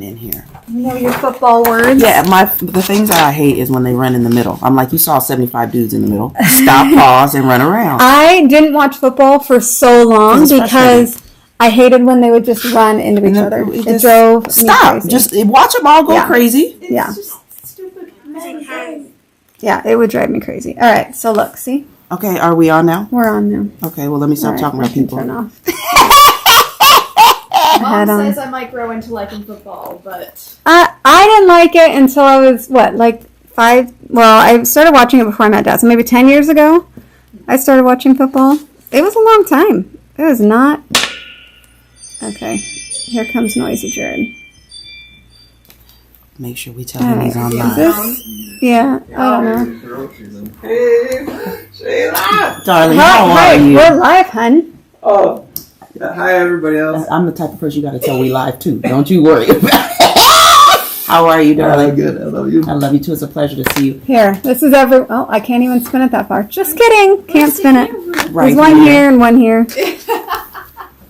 in here. You know your football words? Yeah, the things that I hate is when they run in the middle. I'm like, you saw 75 dudes in the middle. Stop, pause, and run around. I didn't watch football for so long because I hated when they would just run into each other. It drove me crazy. Just watch them all go crazy. Yeah. Yeah, it would drive me crazy. All right, so look, see? Okay, are we on now? We're on now. Okay, well, let me stop talking about people. Turn off. Mom says I might grow into liking football, but... I didn't like it until I was, like 5... Well, I started watching it before I met Dad, so maybe 10 years ago I started watching football. It was a long time. It was not... Okay, here comes Noisy Jared. Make sure we tell him he's on live. Yeah, I don't know. Hey, Shayla! Darling, how are you? We're live, hun. Oh, hi everybody else. I'm the type of person you got to tell we live too. Don't you worry about it. How are you, darling? Good. I love you. I love you too. It's a pleasure to see you. Here, this is Oh, I can't even spin it that far. Just kidding. Can't spin it. Right. There's one here and one here.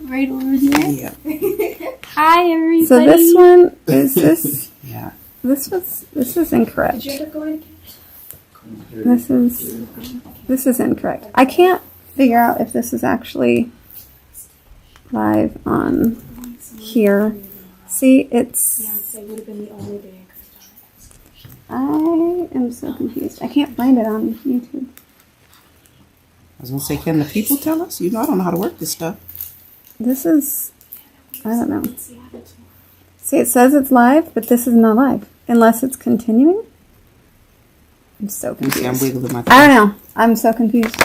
Right over there? Yeah. Hi, everybody. So this one is this. Yeah. This is incorrect. Did you end up going to This is incorrect. I can't figure out if this is actually live on here. See, it's... Yes, it would have been the only day I I am so confused. I can't find it on YouTube. I was going to say, can the people tell us? You know, I don't know how to work this stuff. This is... I don't know. See, it says it's live, but this is not live. Unless it's continuing. I'm so confused. I'm wiggling my I don't know. I'm so confused.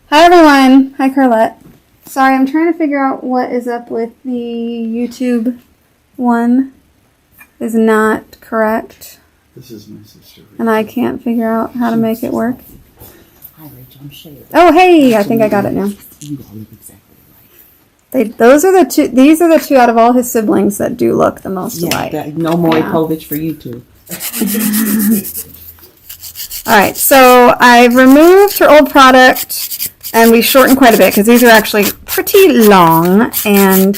Hi, everyone. Hi, Carlette. Sorry, I'm trying to figure out what is up with the YouTube one. Is not correct. This is my sister. And I can't figure out how to make it work. Hi, Rachel. I'm Shayla. Oh, hey. I think I got it now. You all look exactly right. These are the two out of all his siblings that do look the most alike. No more Povich for you two. All right, so I've removed her old product, and we shortened quite a bit because these are actually pretty long, and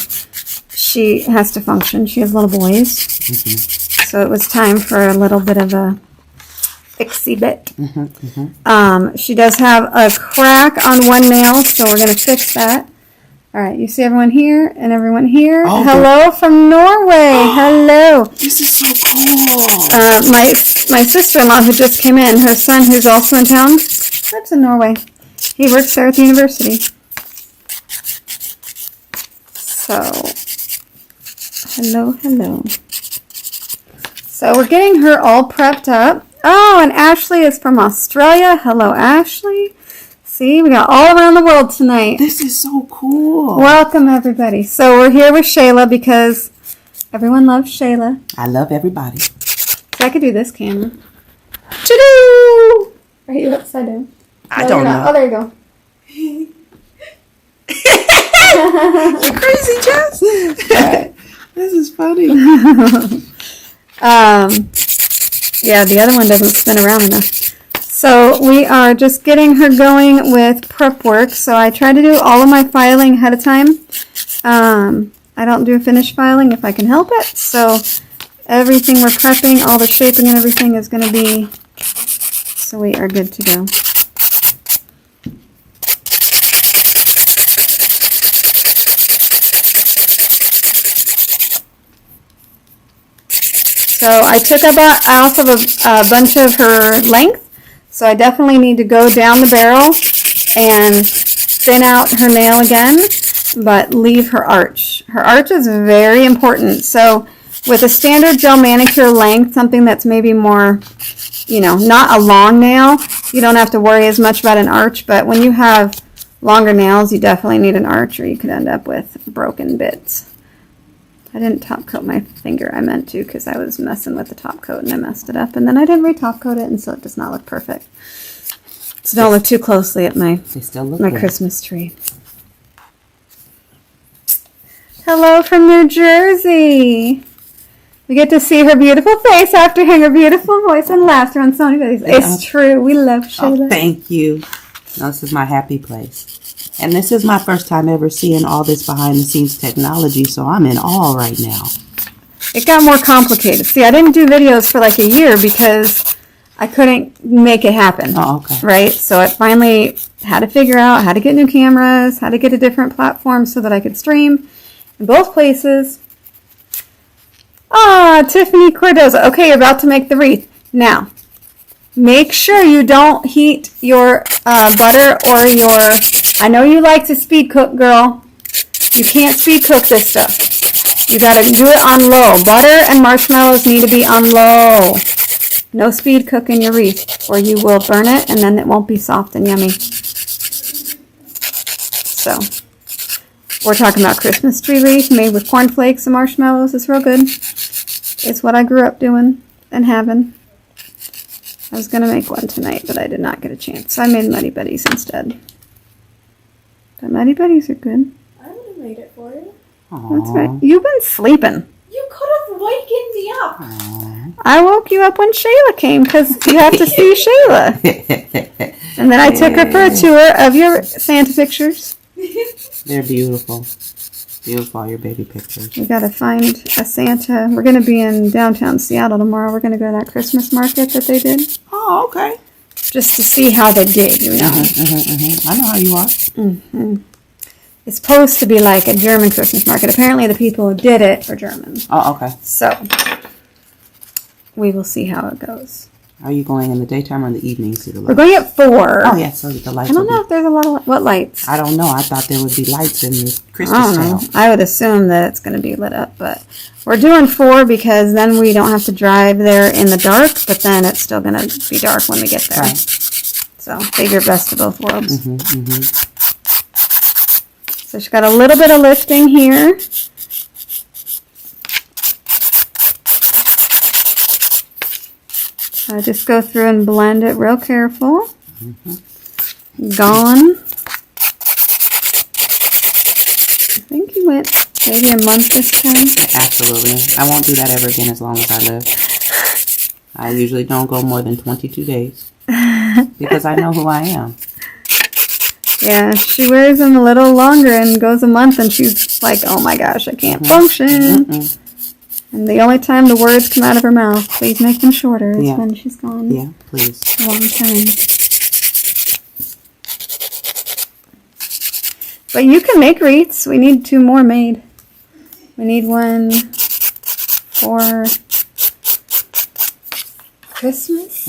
she has to function. She has little boys, so it was time for a little bit of a fixie bit. She does have a crack on one nail, so we're going to fix that. All right, you see everyone here and everyone here. Oh, hello from Norway. Hello. This is so cool. My sister-in-law who just came in, her son who's also in town, lives in Norway. He works there at the university. So, hello. So we're getting her all prepped up. Oh, and Ashley is from Australia. Hello, Ashley. See, we got all around the world tonight. This is so cool. Welcome, everybody. So we're here with Shayla because everyone loves Shayla. I love everybody. So I could do this camera. Choo-doo! Are you upside down? I don't know. Oh, there you go. You crazy, Jess? Right. This is funny. Yeah, the other one doesn't spin around enough. So we are just getting her going with prep work. So I try to do all of my filing ahead of time. I don't do finished filing if I can help it. So everything we're prepping, all the shaping and everything is going to be, so we are good to go. So I took off of a bunch of her length. So I definitely need to go down the barrel and thin out her nail again, but leave her arch. Her arch is very important. So with a standard gel manicure length, something that's maybe more, not a long nail, you don't have to worry as much about an arch, but when you have longer nails, you definitely need an arch or you could end up with broken bits. I didn't top coat my finger. I meant to because I was messing with the top coat and I messed it up. And then I didn't re-top coat it, and so it does not look perfect. So don't look too closely at my Christmas tree. Hello from New Jersey. We get to see her beautiful face after hearing her beautiful voice and laughter on so many videos. It's true. We love Shayla. Oh, thank you. No, this is my happy place. And this is my first time ever seeing all this behind the scenes technology, so I'm in awe right now. it got more complicated. See, I didn't do videos for like a year because I couldn't make it happen. Oh, okay. Right? So I finally had to figure out how to get new cameras, how to get a different platform so that I could stream in both places. Ah, Tiffany Cordoza. Okay, you're about to make the wreath. Now, make sure you don't heat your butter or your... I know you like to speed cook, girl. You can't speed cook this stuff. You gotta do it on low. Butter and marshmallows need to be on low. No speed cooking your wreath, or you will burn it and then it won't be soft and yummy. So, we're talking about Christmas tree wreath made with cornflakes and marshmallows. It's real good. It's what I grew up doing and having. I was going to make one tonight, but I did not get a chance. So I made Muddy Buddies instead. The Muddy Buddies are good. I would have made it for you. That's right. You've been sleeping. You could have wakened me up. I woke you up when Shayla came because you have to see Shayla. And then I took her for a tour of your Santa pictures. They're beautiful. Beautiful, your baby pictures. We gotta find a Santa. We're gonna be in downtown Seattle tomorrow. We're gonna go to that Christmas market that they did. Oh, okay. Just to see how they did, you know. I know how you are. It's supposed to be like a German Christmas market. Apparently the people who did it are German. Oh, okay. So, we will see how it goes. Are you going in the daytime or in the evening? See the We're lights? going at 4. Oh, yeah, so the lights I don't will know be... if there's a lot of... What lights? I don't know. I thought there would be lights in the I Christmas don't know. town. I would assume that it's going to be lit up, but we're doing 4 because then we don't have to drive there in the dark, but then it's still going to be dark when we get there. Right. So, figure best of both worlds. So she's got a little bit of lifting here. So I just go through and blend it real careful. Gone. I think you went maybe a month this time. Absolutely. I won't do that ever again as long as I live. I usually don't go more than 22 days because I know who I am. Yeah, she wears them a little longer and goes a month and she's like, oh my gosh, I can't function. And the only time the words come out of her mouth, please make them shorter, is when she's gone. Yeah, please. A long time. But you can make wreaths. We need 2 more made. We need one for Christmas.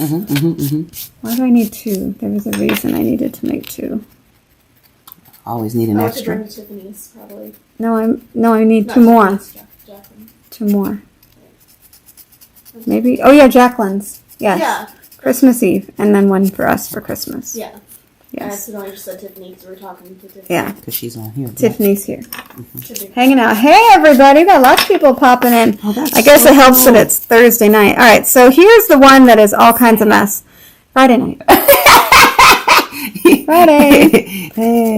Why do I need 2? There was a reason I needed to make 2. Always need an I have to extra. bring Tiffany's, probably. No, I need Not 2 more. Tiffany's, Jacqueline. 2 more. Maybe. Oh yeah, Jacqueline's. Yes. Yeah. Christmas Eve, and then one for us for Christmas. Yeah. I Yes. accidentally just said Tiffany because we were talking to Tiffany. Yeah. Because she's on here. Tiffany's here, Tiffany. hanging out. Hey everybody, we got lots of people popping in. Oh, that's I guess so it helps cool. that it's Thursday night. All right, so here's the one that is all kinds of mess. Friday night. Friday.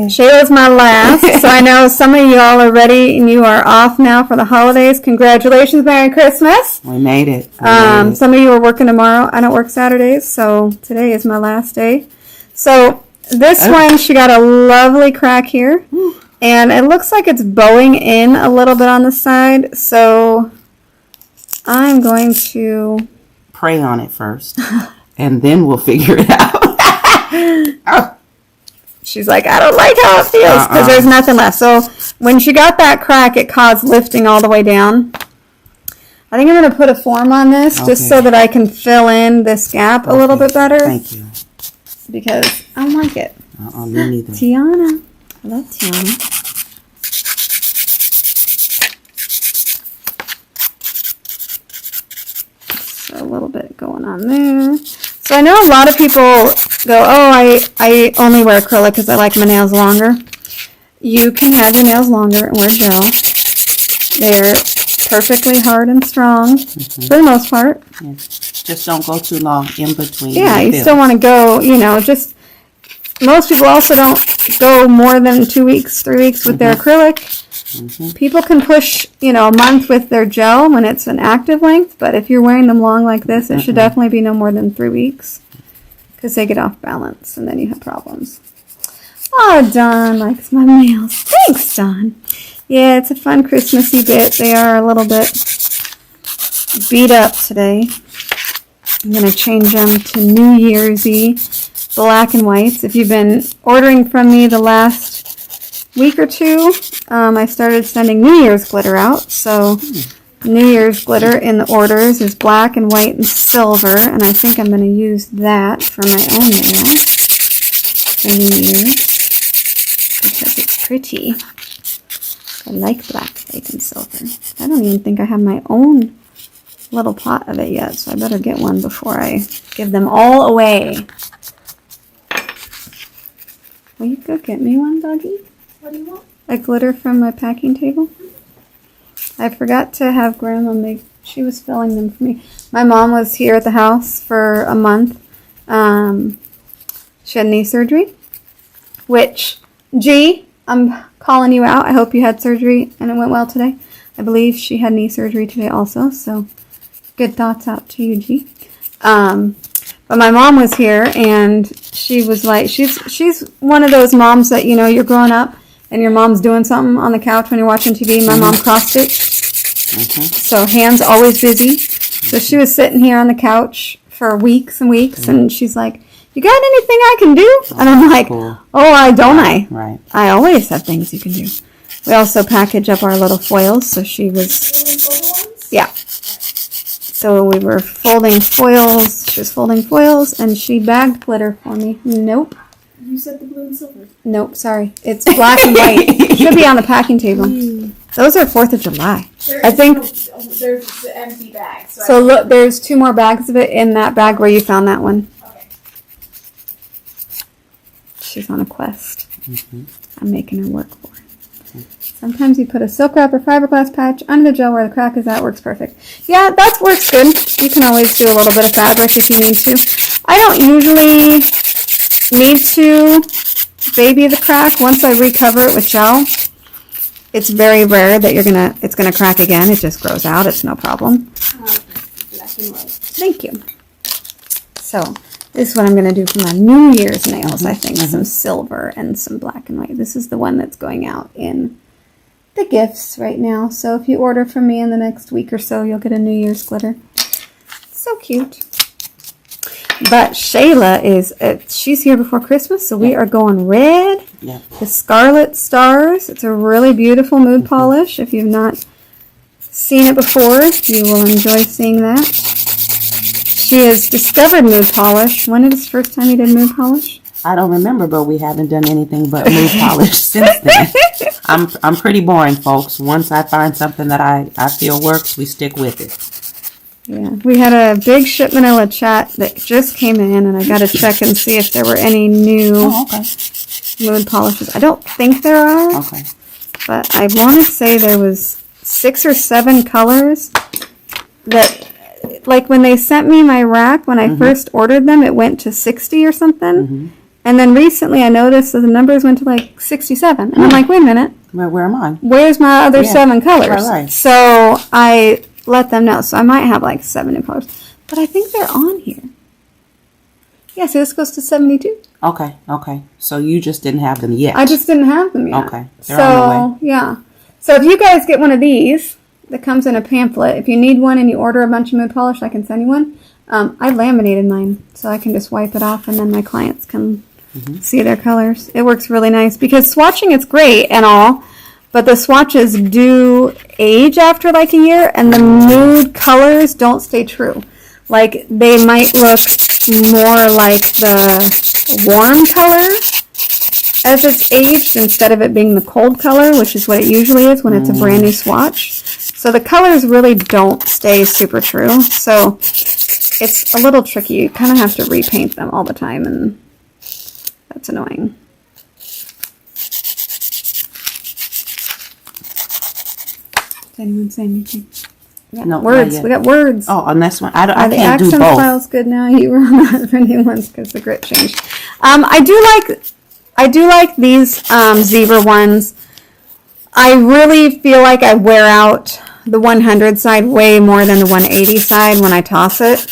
Shayla's my last, so I know some of you all are ready and you are off now for the holidays. Congratulations, Merry Christmas. We made it. We made it. Some of you are working tomorrow. I don't work Saturdays, so today is my last day. So this one, she got a lovely crack here, and it looks like it's bowing in a little bit on the side, so I'm going to... Pray on it first, and then we'll figure it out. Oh. She's like, I don't like how it feels because there's nothing left. So when she got that crack, it caused lifting all the way down. I think I'm going to put a form on this just so that I can fill in this gap a little bit better. Thank you. Because I don't like it. Me neither. Tiana. I love Tiana. So a little bit going on there. So I know a lot of people go, oh, I only wear acrylic because I like my nails longer. You can have your nails longer and wear gel. They're perfectly hard and strong for the most part. Yeah. Just don't go too long in between. Yeah, you fills. still want to go, just, most people also don't go more than 2 weeks, 3 weeks with their acrylic. People can push, a month with their gel when it's an active length, but if you're wearing them long like this, it should definitely be no more than 3 weeks because they get off balance and then you have problems. Oh, Dawn likes my nails. Thanks, Dawn. Yeah, it's a fun Christmassy bit. They are a little bit beat up today. I'm going to change them to New Year's-y black and whites. If you've been ordering from me the last week or two, I started sending New Year's glitter out. So New Year's glitter in the orders is black and white and silver. And I think I'm going to use that for my own nail for New Year's. Because it's pretty. I like black, white, and silver. I don't even think I have my own little pot of it yet, so I better get one before I give them all away. Will you go get me one, doggy? What do you want? A glitter from my packing table. I forgot to have Grandma make, she was filling them for me. My mom was here at the house for a month. She had knee surgery, which, G, I'm calling you out. I hope you had surgery and it went well today. I believe she had knee surgery today also, so good thoughts out to you, G. But my mom was here and she was like, she's one of those moms that, you know, you're growing up and your mom's doing something on the couch when you're watching TV. My mom cross-stitched, so hands always busy. So she was sitting here on the couch for weeks and weeks and she's like, you got anything I can do? And I'm like, oh, I? Right. I always have things you can do. We also package up our little foils, so she was, yeah. So we were folding foils, she was folding foils, and she bagged glitter for me. Nope. You said the blue and silver. Nope, sorry. It's black and white. Should be on the packing table. Those are 4th of July. I think. There's the empty bag. So look, there's 2 more bags of it in that bag where you found that one. Okay. She's on a quest. I'm making her work for it. Sometimes you put a silk wrap or fiberglass patch under the gel where the crack is at. Works perfect. Yeah, that works good. You can always do a little bit of fabric if you need to. I don't usually need to baby the crack. Once I recover it with gel, it's very rare that it's gonna crack again. It just grows out. It's no problem. Black and white. Thank you. So this is what I'm going to do for my New Year's nails, I think. Some silver and some black and white. This is the one that's going out in the gifts right now. So if you order from me in the next week or so, you'll get a New Year's glitter. So cute. But Shayla she's here before Christmas, so we are going red. Yeah. The Scarlet Stars. It's a really beautiful mood polish. If you've not seen it before, you will enjoy seeing that. She has discovered mood polish. When is the first time you did mood polish? I don't remember, but we haven't done anything but mood polish since then. I'm pretty boring, folks. Once I find something that I feel works, we stick with it. Yeah, we had a big Ship Manila chat that just came in, and I got to check and see if there were any new mood polishes. I don't think there are. Okay. But I want to say there was 6 or 7 colors that, like when they sent me my rack, when I first ordered them, it went to 60 or something. And then recently I noticed that the numbers went to like 67. And I'm like, wait a minute. Where am I? Where's my other 7 colors? Right. So I let them know. So I might have like 7 new colors. But I think they're on here. Yeah, so this goes to 72. Okay. So you just didn't have them yet. I just didn't have them yet. Okay. They're on the way. Yeah. So if you guys get one of these that comes in a pamphlet, if you need one and you order a bunch of mood polish, I can send you one. I laminated mine, so I can just wipe it off and then my clients can see their colors. It works really nice because swatching is great and all, but the swatches do age after like a year and the mood colors don't stay true. Like they might look more like the warm color as it's aged instead of it being the cold color, which is what it usually is when it's a brand new swatch. So the colors really don't stay super true. So it's a little tricky. You kind of have to repaint them all the time, and that's annoying. Did anyone say anything? No, words. We got words. Oh, on this one, I Are the can't do accent both. files good now? You were on that for new ones because the grit changed. I do like these zebra ones. I really feel like I wear out the 100 side way more than the 180 side when I toss it.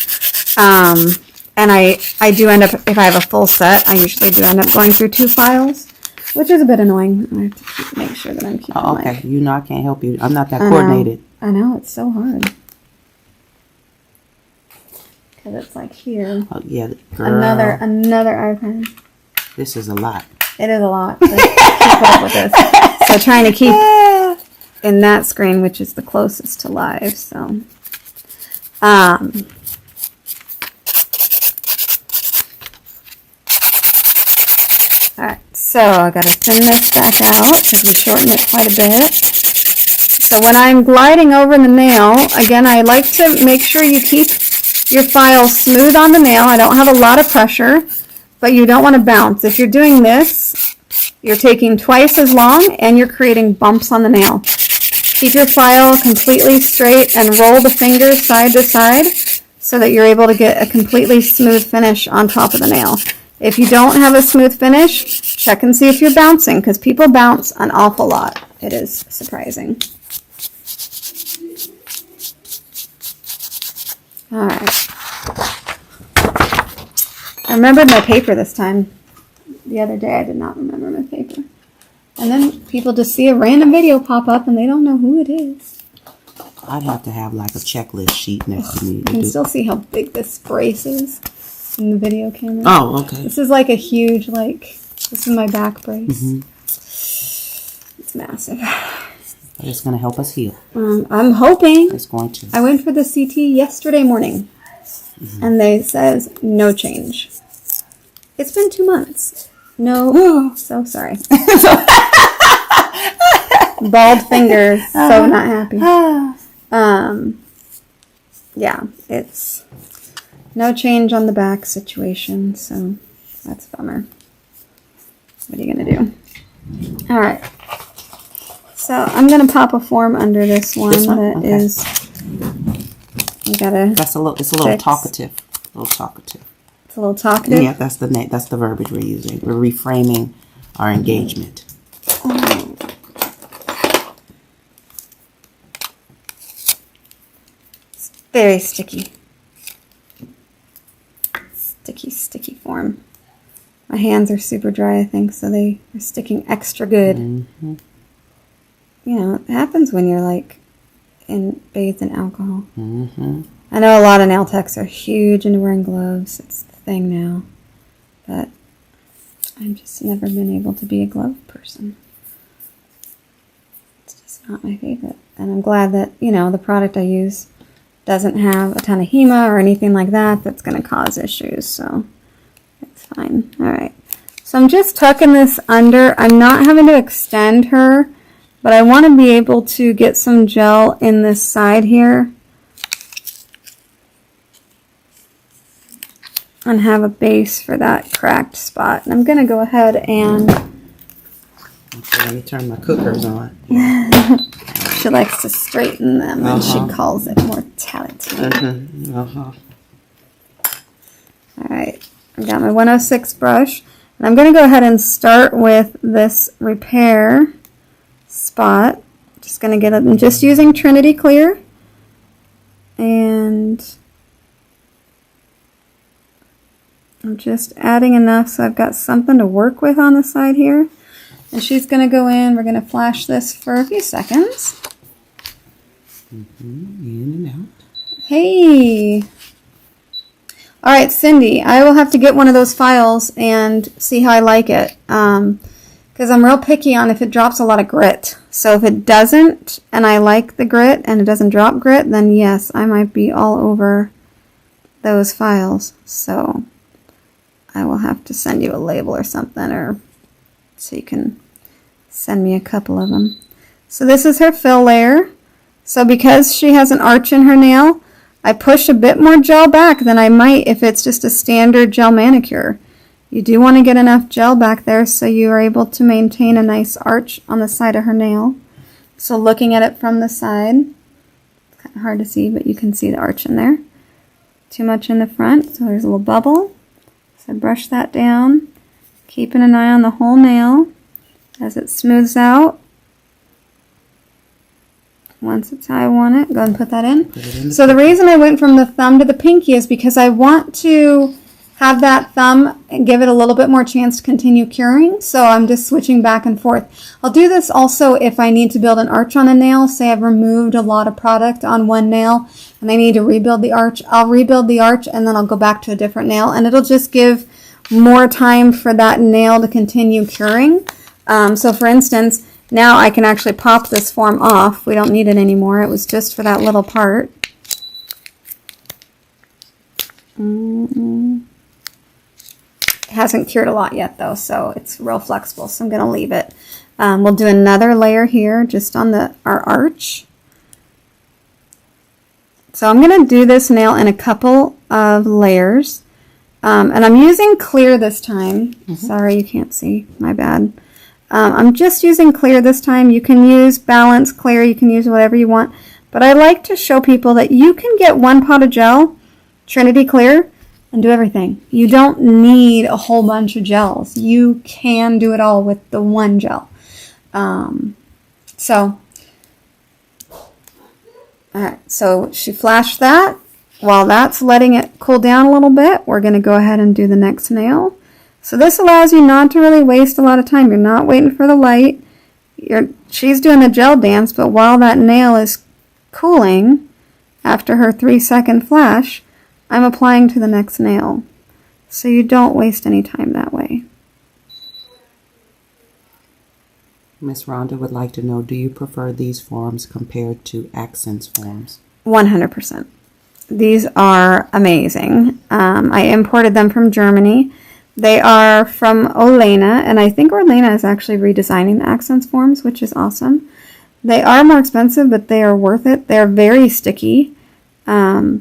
And I do end up, if I have a full set, I usually do end up going through 2 files, which is a bit annoying. I have to make sure that I'm keeping Oh, okay. my... You know I can't help you. I'm not that coordinated. I know, it's so hard. because it's like here. Oh, yeah, girl. Another eye pen. This is a lot. It is a lot to keep up with this. So trying to keep in that screen, which is the closest to live. So, alright, so I gotta thin this back out because we shortened it quite a bit. So when I'm gliding over the nail, again, I like to make sure you keep your file smooth on the nail. I don't have a lot of pressure, but you don't want to bounce. If you're doing this, you're taking twice as long and you're creating bumps on the nail. Keep your file completely straight and roll the fingers side to side so that you're able to get a completely smooth finish on top of the nail. If you don't have a smooth finish, check and see if you're bouncing, because people bounce an awful lot. It is surprising. All right. I remembered my paper this time. The other day I did not remember my paper. And then people just see a random video pop up and they don't know who it is. I'd have to have like a checklist sheet next to me. You can still see how big this brace is in the video camera. Oh, okay. This is like a huge, this is my back brace. Mm-hmm. It's massive. It's going to help us heal. I'm hoping. It's going to. I went for the CT yesterday morning. Mm-hmm. And they says no change. It's been 2 months. No. So sorry. Bald fingers. So not happy. Yeah, it's no change on the back situation. So that's a bummer. What are you going to do? All right. So I'm going to pop a form under this one, that okay. is, you gotta It's a little talkative. A little talkative. It's a little talkative? Yeah, that's the verbiage we're using. We're reframing our engagement. Oh. It's very sticky. Sticky form. My hands are super dry, I think, so they are sticking extra good. Mm-hmm. You know, it happens when you're bathed in alcohol. Mm-hmm. I know a lot of nail techs are huge into wearing gloves. It's the thing now. But I've just never been able to be a glove person. It's just not my favorite. And I'm glad that, the product I use doesn't have a ton of HEMA or anything like that that's going to cause issues. So it's fine. All right. So I'm just tucking this under. I'm not having to extend her, but I want to be able to get some gel in this side here and have a base for that cracked spot. And I'm going to go ahead and... Okay, let me turn my cookers on. She likes to straighten them, and she calls it mortality. Mm-hmm. All right, I got my 106 brush, and I'm going to go ahead and start with this repair spot. Just going to get it, I'm just using Trinity Clear, and I'm just adding enough so I've got something to work with on the side here. And she's going to go in. We're going to flash this for a few seconds. Mm-hmm. In and out. Hey! All right, Cindy, I will have to get one of those files and see how I like it. Because I'm real picky on if it drops a lot of grit. So if it doesn't, and I like the grit, and it doesn't drop grit, then yes, I might be all over those files. So I will have to send you a label or something, or so you can send me a couple of them. So this is her fill layer. So because she has an arch in her nail, I push a bit more gel back than I might if it's just a standard gel manicure. You do want to get enough gel back there so you are able to maintain a nice arch on the side of her nail. So looking at it from the side, it's kind of hard to see, but you can see the arch in there. Too much in the front, so there's a little bubble. So brush that down, keeping an eye on the whole nail as it smooths out. Once it's how I want it, go ahead and put that in. So the reason I went from the thumb to the pinky is because I want to have that thumb and give it a little bit more chance to continue curing. So I'm just switching back and forth. I'll do this also if I need to build an arch on a nail. Say I've removed a lot of product on one nail and I need to rebuild the arch. I'll rebuild the arch and then I'll go back to a different nail, and it'll just give more time for that nail to continue curing. So for instance, now I can actually pop this form off. We don't need it anymore. It was just for that little part. It hasn't cured a lot yet though, so it's real flexible, so I'm going to leave it. We'll do another layer here just on our arch. So I'm going to do this nail in a couple of layers. And I'm using clear this time. Sorry, you can't see. My bad. I'm just using clear this time. You can use balance clear. You can use whatever you want. But I like to show people that you can get one pot of gel, Trinity Clear, and do everything. You don't need a whole bunch of gels. You can do it all with the one gel. So she flashed that. While that's letting it cool down a little bit, we're going to go ahead and do the next nail. So this allows you not to really waste a lot of time. You're not waiting for the light. She's doing the gel dance, but while that nail is cooling, after her 3-second flash, I'm applying to the next nail. So you don't waste any time that way. Miss Rhonda would like to know, do you prefer these forms compared to accents forms? 100%. These are amazing. I imported them from Germany. They are from Olena, and I think Olena is actually redesigning the accents forms, which is awesome. They are more expensive, but they are worth it. They're very sticky. That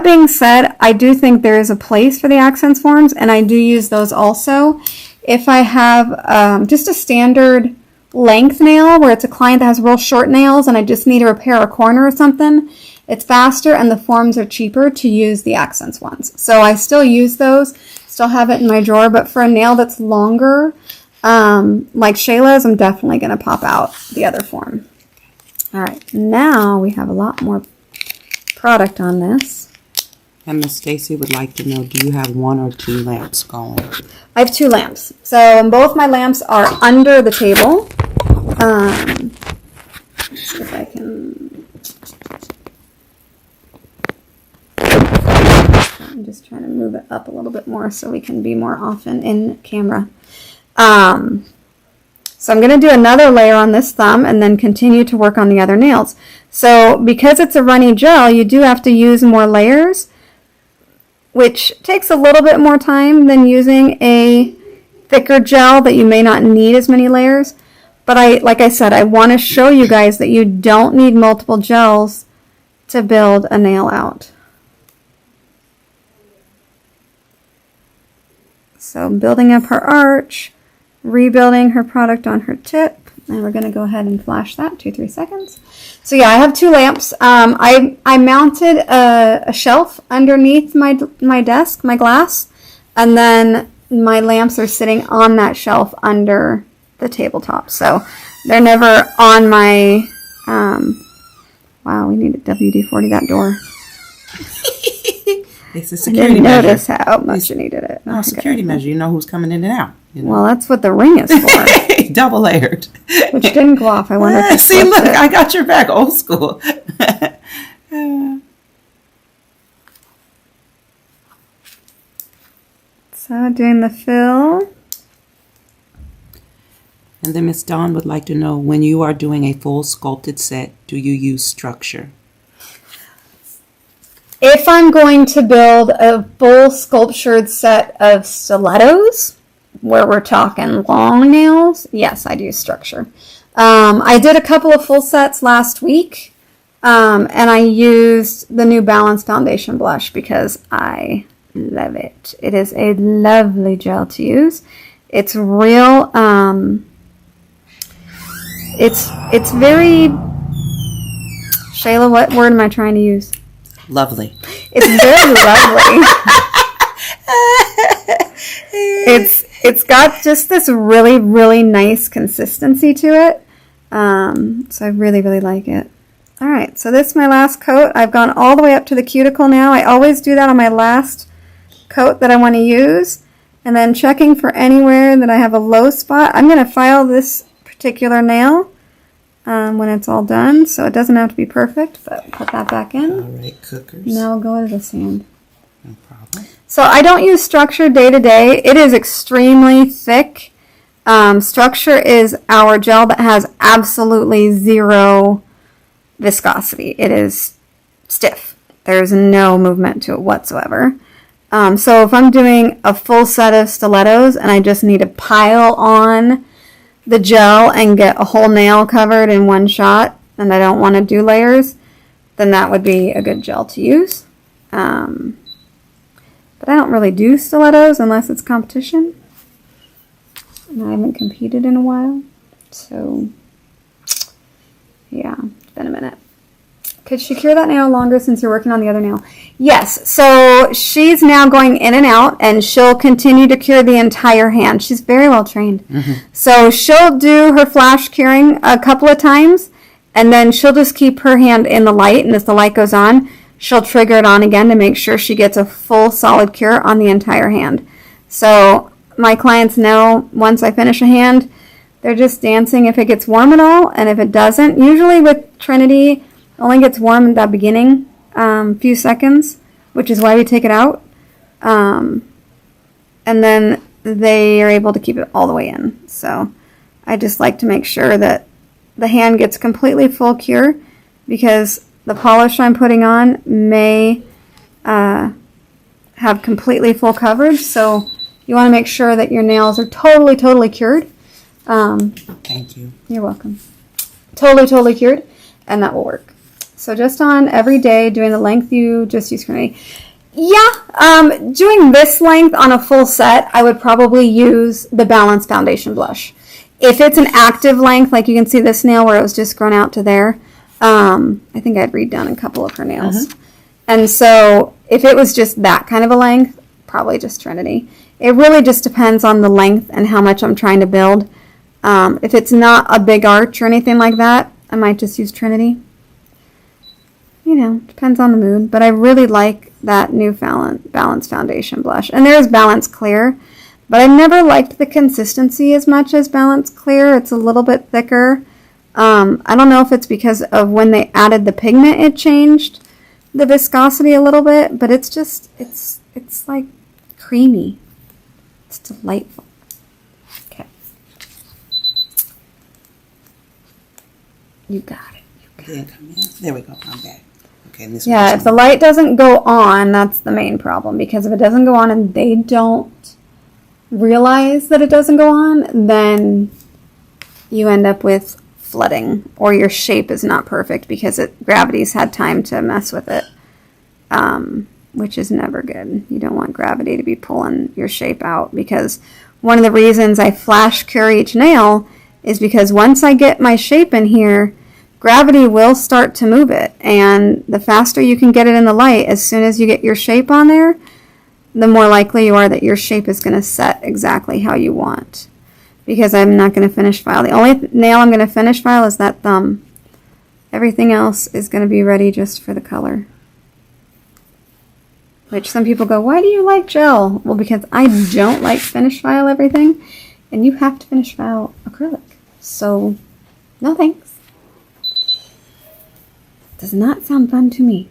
being said, I do think there is a place for the accents forms, and I do use those also. If I have just a standard length nail where it's a client that has real short nails and I just need to repair a corner or something, it's faster and the forms are cheaper to use the accents ones. So I still use those, still have it in my drawer, but for a nail that's longer, like Shayla's, I'm definitely going to pop out the other form. All right, now we have a lot more product on this. And Miss Stacy would like to know, do you have 1 or 2 lamps going? I have 2 lamps. So both my lamps are under the table. Let's see if I can... I'm just trying to move it up a little bit more so we can be more often in camera. So I'm going to do another layer on this thumb and then continue to work on the other nails. So because it's a runny gel, you do have to use more layers, which takes a little bit more time than using a thicker gel that you may not need as many layers. But like I said, I want to show you guys that you don't need multiple gels to build a nail out. So building up her arch, rebuilding her product on her tip, and we're going to go ahead and flash that 2-3 seconds. So yeah, I have 2 lamps. I mounted a shelf underneath my desk, my glass, and then my lamps are sitting on that shelf under the tabletop. So they're never on my, wow, we need a WD-40 that door. It's a security I didn't measure. notice how much you needed it. No, security measure. You know who's coming in and out. You know? Well, that's what the ring is for. Double layered. Which didn't go off. I wonder if See, look, I got your back. Old school. So doing the fill. And then Miss Dawn would like to know, when you are doing a full sculpted set, do you use structure? If I'm going to build a full sculptured set of stilettos, where we're talking long nails, yes, I do structure. I did a couple of full sets last week, and I used the New Balance Foundation Blush because I love it. It is a lovely gel to use. It's real, it's very, Shayla, what word am I trying to use? Lovely. It's very lovely. It's got just this really, really nice consistency to it. So I really, really like it. All right, so this is my last coat. I've gone all the way up to the cuticle now. I always do that on my last coat that I want to use. And then checking for anywhere that I have a low spot. I'm going to file this particular nail when it's all done. So it doesn't have to be perfect, but put that back in. All right, cookers. Now we'll go to this hand. No problem. So I don't use Structure day to day. It is extremely thick. Structure is our gel that has absolutely zero viscosity. It is stiff. There's no movement to it whatsoever. So if I'm doing a full set of stilettos and I just need to pile on the gel and get a whole nail covered in one shot, and I don't want to do layers, then that would be a good gel to use. But I don't really do stilettos unless it's competition. And I haven't competed in a while. So, yeah, it's been a minute. Could she cure that nail longer since you're working on the other nail? Yes. So she's now going in and out, and she'll continue to cure the entire hand. She's very well trained. So she'll do her flash curing a couple of times, and then she'll just keep her hand in the light, and as the light goes on, she'll trigger it on again to make sure she gets a full solid cure on the entire hand. So my clients know once I finish a hand, they're just dancing if it gets warm at all, and if it doesn't, usually with Trinity, only gets warm at the beginning, few seconds, which is why we take it out. And then they are able to keep it all the way in. So I just like to make sure that the hand gets completely full cure, because the polish I'm putting on may have completely full coverage. So you want to make sure that your nails are totally cured. Thank you. You're welcome. Totally cured, and that will work. So just on every day, doing the length you just used Trinity. Yeah, doing this length on a full set, I would probably use the Balance Foundation Blush. If it's an active length, like you can see this nail where it was just grown out to there, I think I'd redone a couple of her nails. And so if it was just that kind of a length, probably just Trinity. It really just depends on the length and how much I'm trying to build. If it's not a big arch or anything like that, I might just use Trinity. You know, depends on the mood. But I really like that new Balance Foundation Blush. And there's Balance Clear. But I never liked the consistency as much as Balance Clear. It's a little bit thicker. I don't know if it's because of when they added the pigment it changed the viscosity a little bit. But it's just, it's like creamy. It's delightful. Okay. You got it. There we go. I'm back. Okay, this Yeah, if the light doesn't go on, that's the main problem. Because if it doesn't go on and they don't realize that it doesn't go on, then you end up with flooding, or your shape is not perfect because gravity's had time to mess with it, which is never good. You don't want gravity to be pulling your shape out, because one of the reasons I flash cure each nail is because once I get my shape in here, gravity will start to move it, and the faster you can get it in the light, as soon as you get your shape on there, the more likely you are that your shape is going to set exactly how you want. Because I'm not going to finish file. The only nail I'm going to finish file is that thumb. Everything else is going to be ready just for the color. Which some people go, why do you like gel? Well, because I don't like finish file everything, and you have to finish file acrylic. So, no thanks. Does not sound fun to me.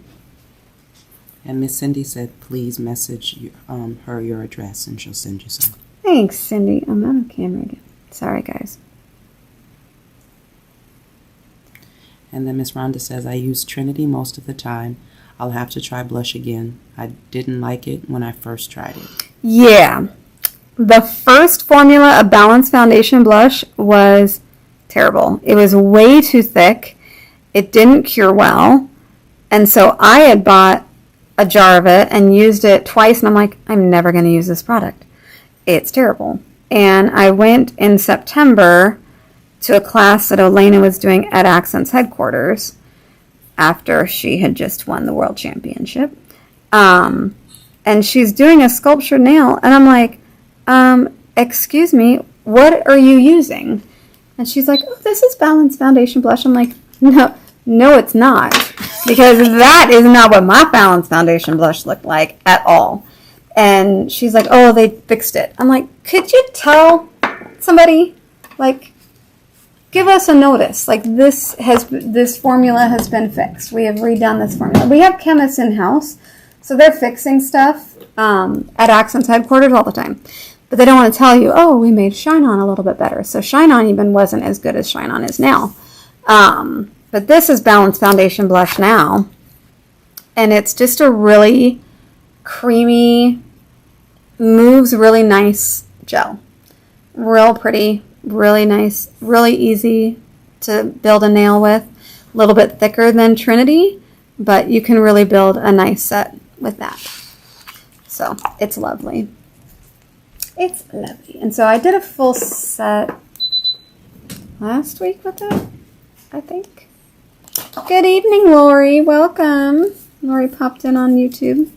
And Miss Cindy said, please message her your address, and she'll send you some. Thanks, Cindy. I'm out of camera again. Sorry, guys. And then Miss Rhonda says, I use Trinity most of the time. I'll have to try blush again. I didn't like it when I first tried it. Yeah. The first formula of Balance Foundation Blush was terrible. It was way too thick. It didn't cure well. And so I had bought a jar of it and used it twice, and I'm like, I'm never going to use this product. It's terrible. And I went in September to a class that Elena was doing at Accent's headquarters after she had just won the world championship. And she's doing a sculptured nail, and I'm like, excuse me, what are you using? And she's like, oh, this is Balance Foundation Blush. I'm like, no, No, it's not. Because that is not what my Balance Foundation blush looked like at all. And she's like, oh, they fixed it. I'm like, could you tell somebody, like, give us a notice. Like, this formula has been fixed. We have redone this formula. We have chemists in-house, so they're fixing stuff at Accent's headquarters all the time. But they don't want to tell you, oh, we made Shine On a little bit better. So Shine On even wasn't as good as Shine On is now. But this is Balance Foundation Blush now. And it's just a really creamy, moves really nice gel. Real pretty, really nice, really easy to build a nail with. A little bit thicker than Trinity, but you can really build a nice set with that. So it's lovely. It's lovely. And so I did a full set last week with it, I think. Good evening, Lori. Welcome. Lori popped in on YouTube.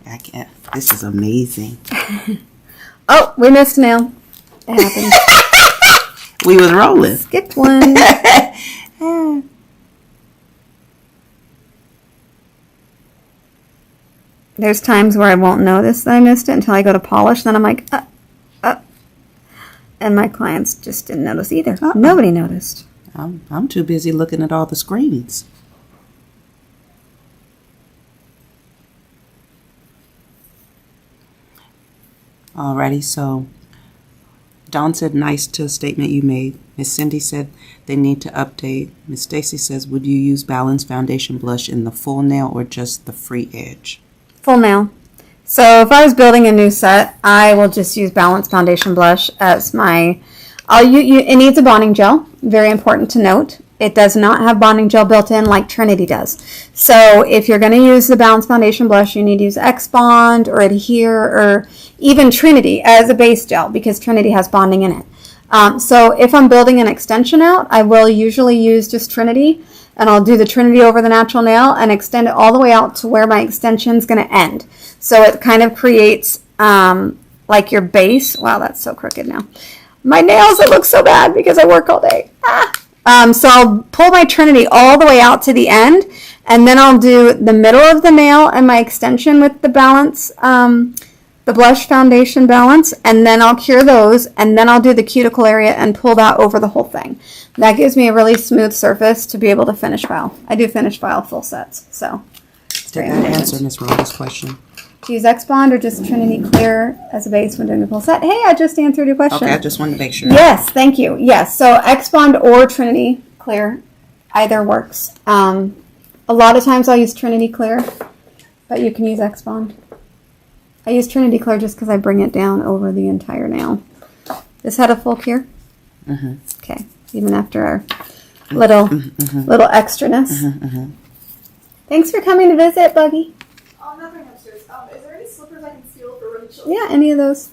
I can't. This is amazing. Oh, we missed a nail. It happened. We was rolling. Skipped one. There's times where I won't notice that I missed it until I go to polish. Then I'm like, and my clients just didn't notice either. Nobody noticed. I'm too busy looking at all the screens. Alrighty, so Dawn said nice to a statement you made. Miss Cindy said they need to update. Miss Stacy says, would you use Balance Foundation Blush in the full nail or just the free edge? Full nail. So if I was building a new set, I will just use Balance Foundation Blush as my... it needs a bonding gel. Very important to note. It does not have bonding gel built in like Trinity does. So if you're going to use the Balance Foundation Blush, you need to use X-Bond or Adhere or even Trinity as a base gel because Trinity has bonding in it. So if I'm building an extension out, I will usually use just Trinity. And I'll do the Trinity over the natural nail and extend it all the way out to where my extension is going to end. So it kind of creates like your base. Wow, that's so crooked now. My nails, it looks so bad because I work all day. So I'll pull my Trinity all the way out to the end, and then I'll do the middle of the nail and my extension with the Balance, the Blush Foundation Balance, and then I'll cure those, and then I'll do the cuticle area and pull that over the whole thing. That gives me a really smooth surface to be able to finish file. I do finish file full sets, so. Did that answer Miss Rhoda's question? To use X-Bond or just Trinity Clear as a base when doing a full set? Hey, I just answered your question. Okay, I just wanted to make sure. Yes, thank you. Yes, so X-Bond or Trinity Clear, either works. A lot of times I'll use Trinity Clear, but you can use X-Bond. I use Trinity Clear just because I bring it down over the entire nail. This had a full cure? Mm-hmm. Okay, even after our little extraness. Thanks for coming to visit, Buggy. Oh, nothing upstairs. Is there any slippers I can steal for really children? Yeah, any of those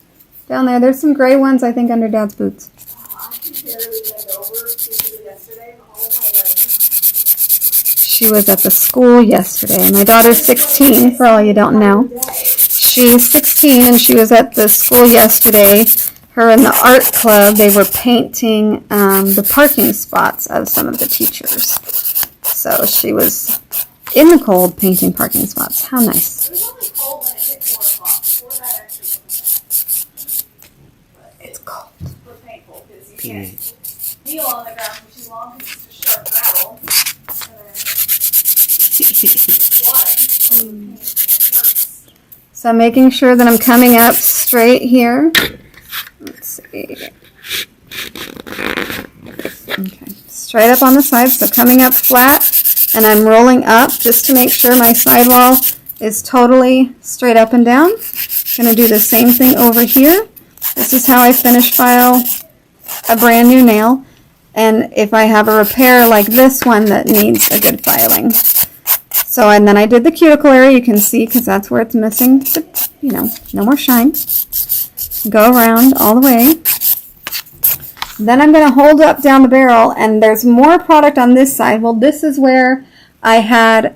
down there. There's some gray ones, I think, under Dad's boots. I can barely bend over because of yesterday. Oh my legs. She was at the school yesterday. My daughter's 16, for all you don't know. She's 16, and she was at the school yesterday. Her and the art club, they were painting the parking spots of some of the teachers. So she was in the cold painting parking spots. How nice. It was only cold when it hit 4 o'clock. Before that, actually wasn't bad. It's cold. We're painful because you can't kneel on the ground for too long because it's a sharp gravel. And then blood. Hurts. So I'm making sure that I'm coming up straight here. Let's see. Okay, straight up on the side, so coming up flat, and I'm rolling up just to make sure my sidewall is totally straight up and down. Gonna do the same thing over here. This is how I finish file a brand new nail, and if I have a repair like this one that needs a good filing. So, and then I did the cuticle area, you can see, because that's where it's missing, but, no more shine. Go around all the way. Then I'm going to hold up down the barrel, and there's more product on this side. Well, this is where I had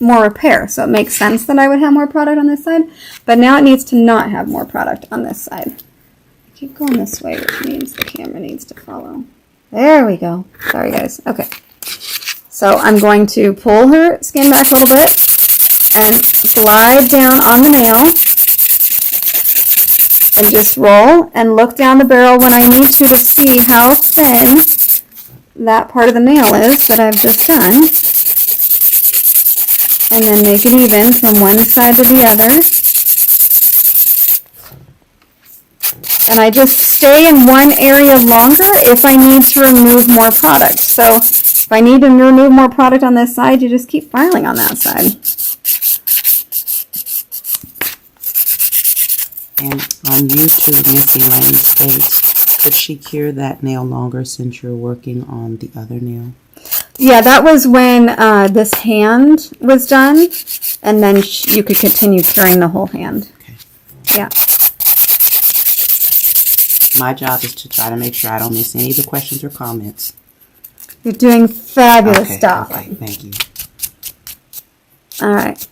more repair, so it makes sense that I would have more product on this side, but now it needs to not have more product on this side. I keep going this way, which means the camera needs to follow. There we go. Sorry, guys. Okay. So I'm going to pull her skin back a little bit and glide down on the nail and just roll and look down the barrel when I need to see how thin that part of the nail is that I've just done. And then make it even from one side to the other. And I just stay in one area longer if I need to remove more product. So if I need to remove more product on this side, you just keep filing on that side. And on YouTube, Miss Elaine states, could she cure that nail longer since you're working on the other nail? Yeah, that was when this hand was done, and then you could continue curing the whole hand. Okay. Yeah. My job is to try to make sure I don't miss any of the questions or comments. You're doing fabulous stuff. Okay, thank you. All right.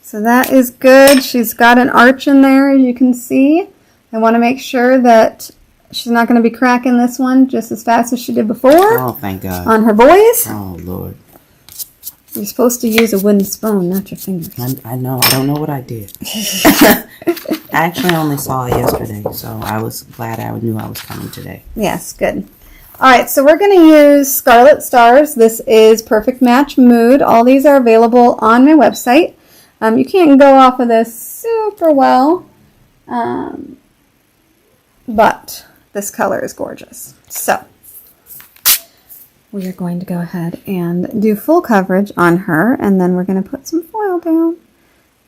So that is good. She's got an arch in there, as you can see. I want to make sure that she's not going to be cracking this one just as fast as she did before. Oh, thank God. On her boys. Oh, Lord. You're supposed to use a wooden spoon, not your fingers. I know. I don't know what I did. I actually only saw it yesterday, so I was glad I knew I was coming today. Yes, good. All right, so we're going to use Scarlet Stars. This is Perfect Match Mood. All these are available on my website. You can't go off of this super well, but this color is gorgeous. So we are going to go ahead and do full coverage on her, and then we're going to put some foil down.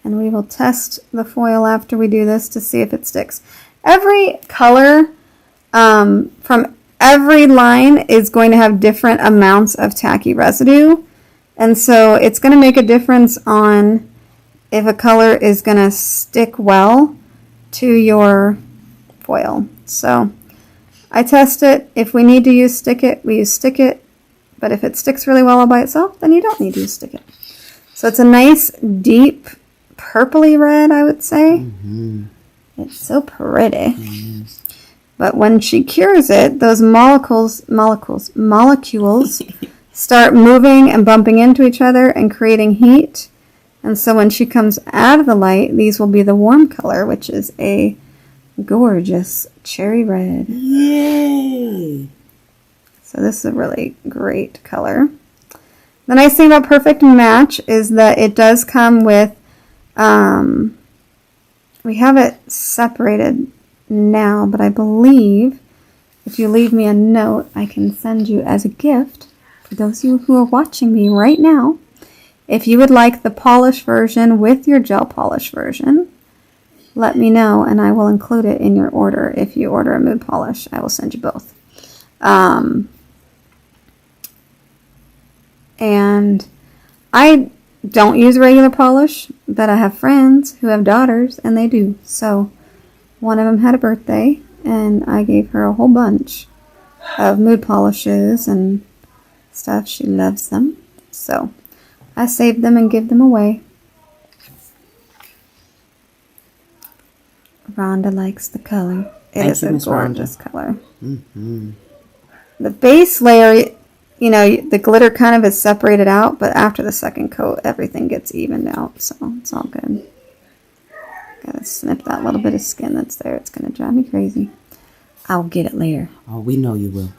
And we will test the foil after we do this to see if it sticks. Every color from every line is going to have different amounts of tacky residue. And so it's going to make a difference on if a color is going to stick well to your foil. So I test it. If we need to use stick it, we use stick it. But if it sticks really well all by itself, then you don't need to use stick it. So it's a nice deep purpley red, I would say. Mm-hmm. It's so pretty. Mm-hmm. But when she cures it, those molecules start moving and bumping into each other and creating heat. And so when she comes out of the light, these will be the warm color, which is a gorgeous cherry red. Yay! So this is a really great color. The nice thing about Perfect Match is that it does come with, we have it separated now, but I believe if you leave me a note, I can send you as a gift, for those of you who are watching me right now, if you would like the polish version with your gel polish version, let me know and I will include it in your order. If you order a mood polish, I will send you both. And I don't use regular polish, but I have friends who have daughters and they do. So one of them had a birthday and I gave her a whole bunch of mood polishes and stuff. She loves them. So I save them and give them away. Rhonda likes the color. It is a gorgeous color. Mm-hmm. The base layer, you know, the glitter kind of is separated out, but after the second coat, everything gets evened out, so it's all good. Gotta snip that little bit of skin that's there. It's gonna drive me crazy. I'll get it later. Oh, we know you will.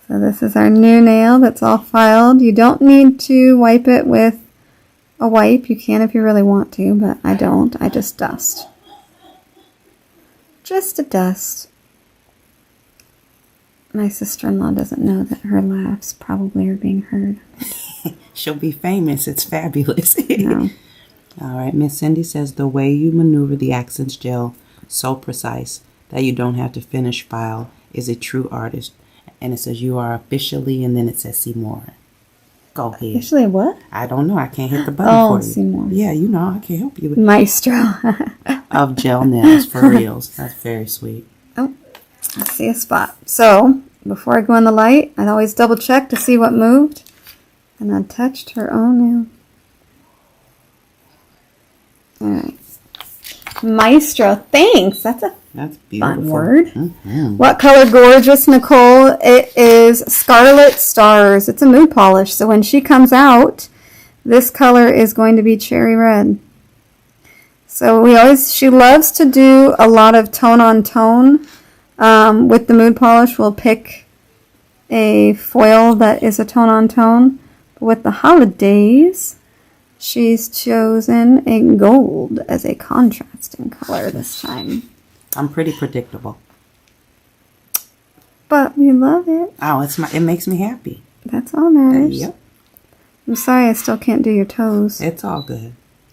So this is our new nail that's all filed. You don't need to wipe it with a wipe. You can if you really want to, but I don't. I just dust. Just a dust. My sister-in-law doesn't know that her laughs probably are being heard. She'll be famous. It's fabulous. No. All right. Miss Cindy says the way you maneuver the accents gel so precise that you don't have to finish file is a true artist. And it says you are officially, and then it says see more. Go ahead. Officially what? I don't know. I can't hit the button for you. See more. Yeah, you know, I can help you with Maestro. of gel nails for reals. That's very sweet. Oh, I see a spot. So before I go in the light, I always double check to see what moved. And I touched her own nail. Alright. Maestro. Thanks. That's a That's beautiful. fun word. Mm-hmm. What color gorgeous, Nicole? It is Scarlet Stars. It's a mood polish. So when she comes out, this color is going to be cherry red. So she loves to do a lot of tone on tone. With the mood polish, we'll pick a foil that is a tone on tone. But with the holidays, she's chosen a gold as a contrasting color this time. I'm pretty predictable. But we love it. Oh, it makes me happy. That's all that matters. Yep. I'm sorry I still can't do your toes. It's all good.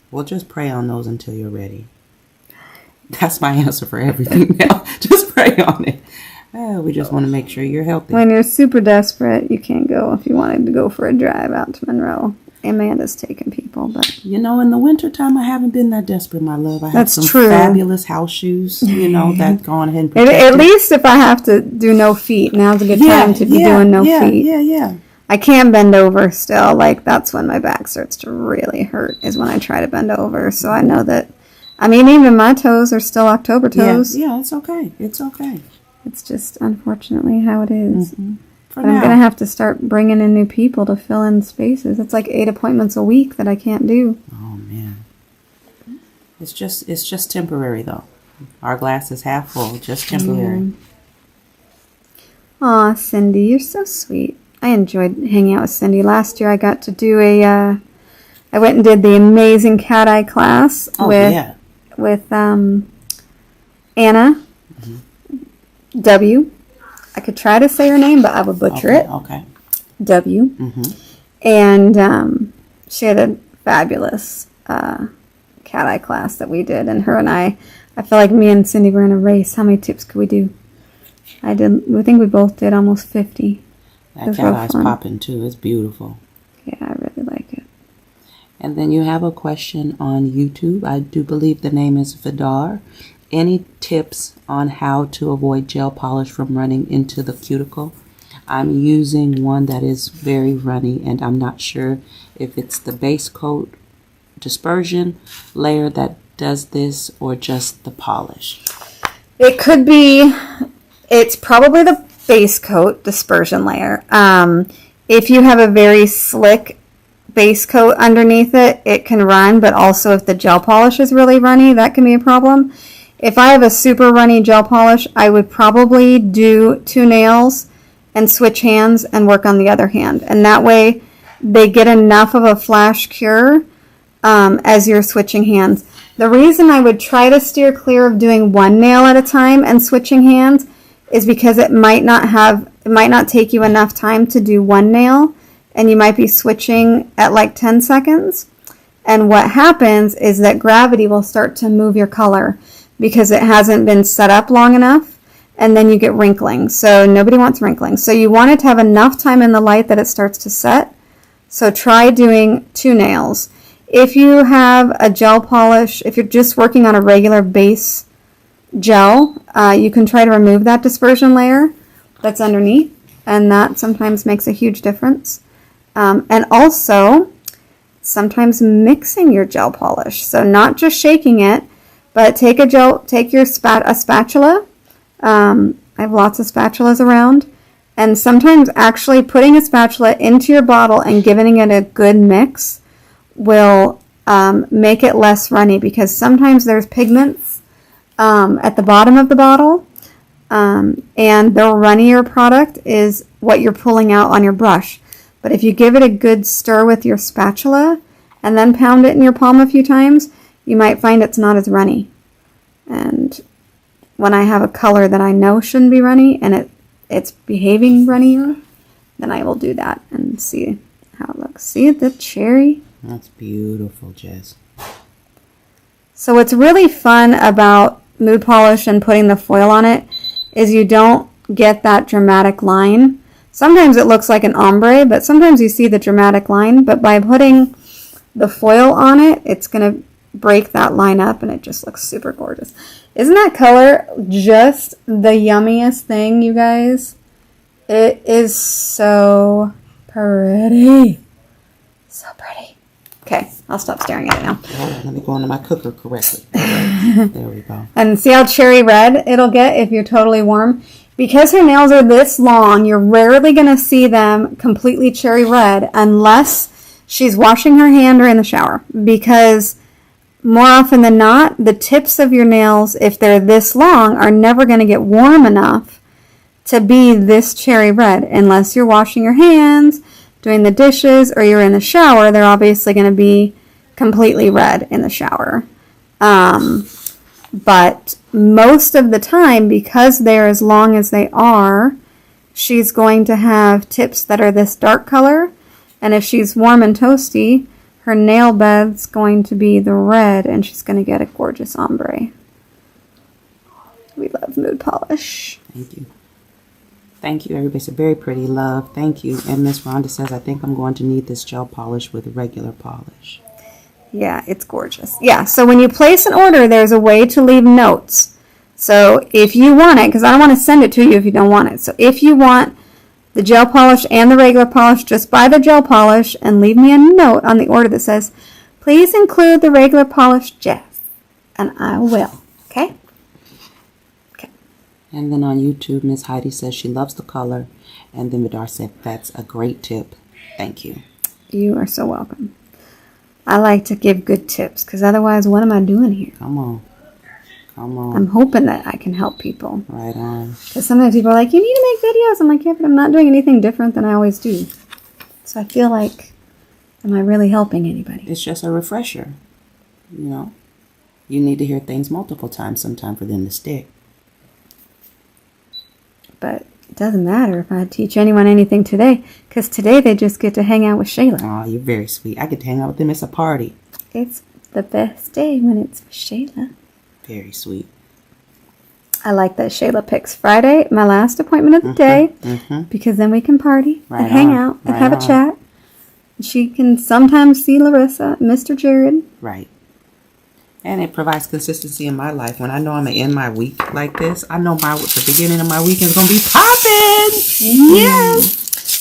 We'll just pray on those until you're ready. That's my answer for everything now. Just pray on it. We just want to make sure you're healthy. When you're super desperate, you can't go if you wanted to go for a drive out to Monroe. Amanda's taking people, but You know, in the wintertime, I haven't been that desperate, my love. I have That's some true. fabulous house shoes, that go on ahead and at protect you. least if I have to do no feet, now's a good time to be doing no feet. Yeah. I can't bend over still. Like, that's when my back starts to really hurt, is when I try to bend over. So I know that, even my toes are still October toes. Yeah, it's okay. It's okay. It's just unfortunately how it is. Mm-hmm. For But now. I'm going to have to start bringing in new people to fill in spaces. It's like 8 appointments a week that I can't do. Oh, man. It's just temporary, though. Our glass is half full. Just temporary. Aw, Cindy, you're so sweet. I enjoyed hanging out with Cindy. Last year I got to do I went and did the amazing cat eye class with Anna W. I could try to say her name, but I would butcher it. Okay. W. Mm-hmm. And she had a fabulous cat eye class that we did. And her and I feel like me and Cindy were in a race. How many tips could we do? I think we both did almost 50. That cat eye's popping, too. It's beautiful. Yeah, I really like it. And then you have a question on YouTube. I do believe the name is Vidar. Any tips on how to avoid gel polish from running into the cuticle? I'm using one that is very runny, and I'm not sure if it's the base coat dispersion layer that does this or just the polish. It could be, it's probably the base coat dispersion layer. If you have a very slick base coat underneath it, it can run, but also if the gel polish is really runny, that can be a problem. If I have a super runny gel polish, I would probably do 2 nails and switch hands and work on the other hand. And that way they get enough of a flash cure as you're switching hands. The reason I would try to steer clear of doing 1 nail at a time and switching hands is because it might not take you enough time to do 1 nail, and you might be switching at like 10 seconds. And what happens is that gravity will start to move your color because it hasn't been set up long enough, and then you get wrinkling. So nobody wants wrinkling. So you want it to have enough time in the light that it starts to set. So try doing 2 nails. If you have a gel polish, if you're just working on a regular base gel, you can try to remove that dispersion layer that's underneath, and that sometimes makes a huge difference. And also, sometimes mixing your gel polish. So not just shaking it, but take a spatula. I have lots of spatulas around, and sometimes actually putting a spatula into your bottle and giving it a good mix will make it less runny, because sometimes there's pigments at the bottom of the bottle, and the runnier product is what you're pulling out on your brush. But if you give it a good stir with your spatula and then pound it in your palm a few times, you might find it's not as runny. And when I have a color that I know shouldn't be runny and it's behaving runnier, then I will do that and see how it looks. See the cherry? That's beautiful, Jess. So what's really fun about mood polish and putting the foil on it is you don't get that dramatic line. Sometimes it looks like an ombre, but sometimes you see the dramatic line. But by putting the foil on it, it's going to break that line up, and it just looks super gorgeous. Isn't that color just the yummiest thing, you guys? It is so pretty. So pretty. Okay, I'll stop staring at it now. Hold on, let me go into my cooker correctly. There we go. And see how cherry red it'll get if you're totally warm? Because her nails are this long, you're rarely going to see them completely cherry red unless she's washing her hand or in the shower. Because more often than not, the tips of your nails, if they're this long, are never going to get warm enough to be this cherry red. Unless you're washing your hands, doing the dishes, or you're in the shower, they're obviously going to be completely red in the shower. But most of the time, because they're as long as they are, she's going to have tips that are this dark color. And if she's warm and toasty, her nail bed's going to be the red, and she's going to get a gorgeous ombre. We love nude polish. Thank you. Thank you, everybody. It's a very pretty, love. Thank you. And Miss Rhonda says, I think I'm going to need this gel polish with regular polish. Yeah, it's gorgeous. Yeah, so when you place an order, there's a way to leave notes. So if you want it, because I don't want to send it to you if you don't want it. So if you want the gel polish and the regular polish, just buy the gel polish and leave me a note on the order that says, please include the regular polish, Jess. And I will. Okay? Okay. And then on YouTube, Miss Heidi says she loves the color. And then Vidar said, that's a great tip. Thank you. You are so welcome. I like to give good tips, because otherwise, what am I doing here? Come on. Come on. I'm hoping that I can help people. Right on. Because sometimes people are like, you need to make videos. I'm like, yeah, but I'm not doing anything different than I always do. So I feel like, am I really helping anybody? It's just a refresher. You know, you need to hear things multiple times sometime for them to stick. But it doesn't matter if I teach anyone anything today, because today they just get to hang out with Shayla. Oh, you're very sweet. I get to hang out with them. It's a party. It's the best day when it's with Shayla. Very sweet. I like that Shayla picks Friday, my last appointment of the day, because then we can party and hang out and have a chat. She can sometimes see Larissa, Mr. Jared. Right. And it provides consistency in my life. When I know I'm going to end my week like this, I know the beginning of my week is going to be popping. Yes.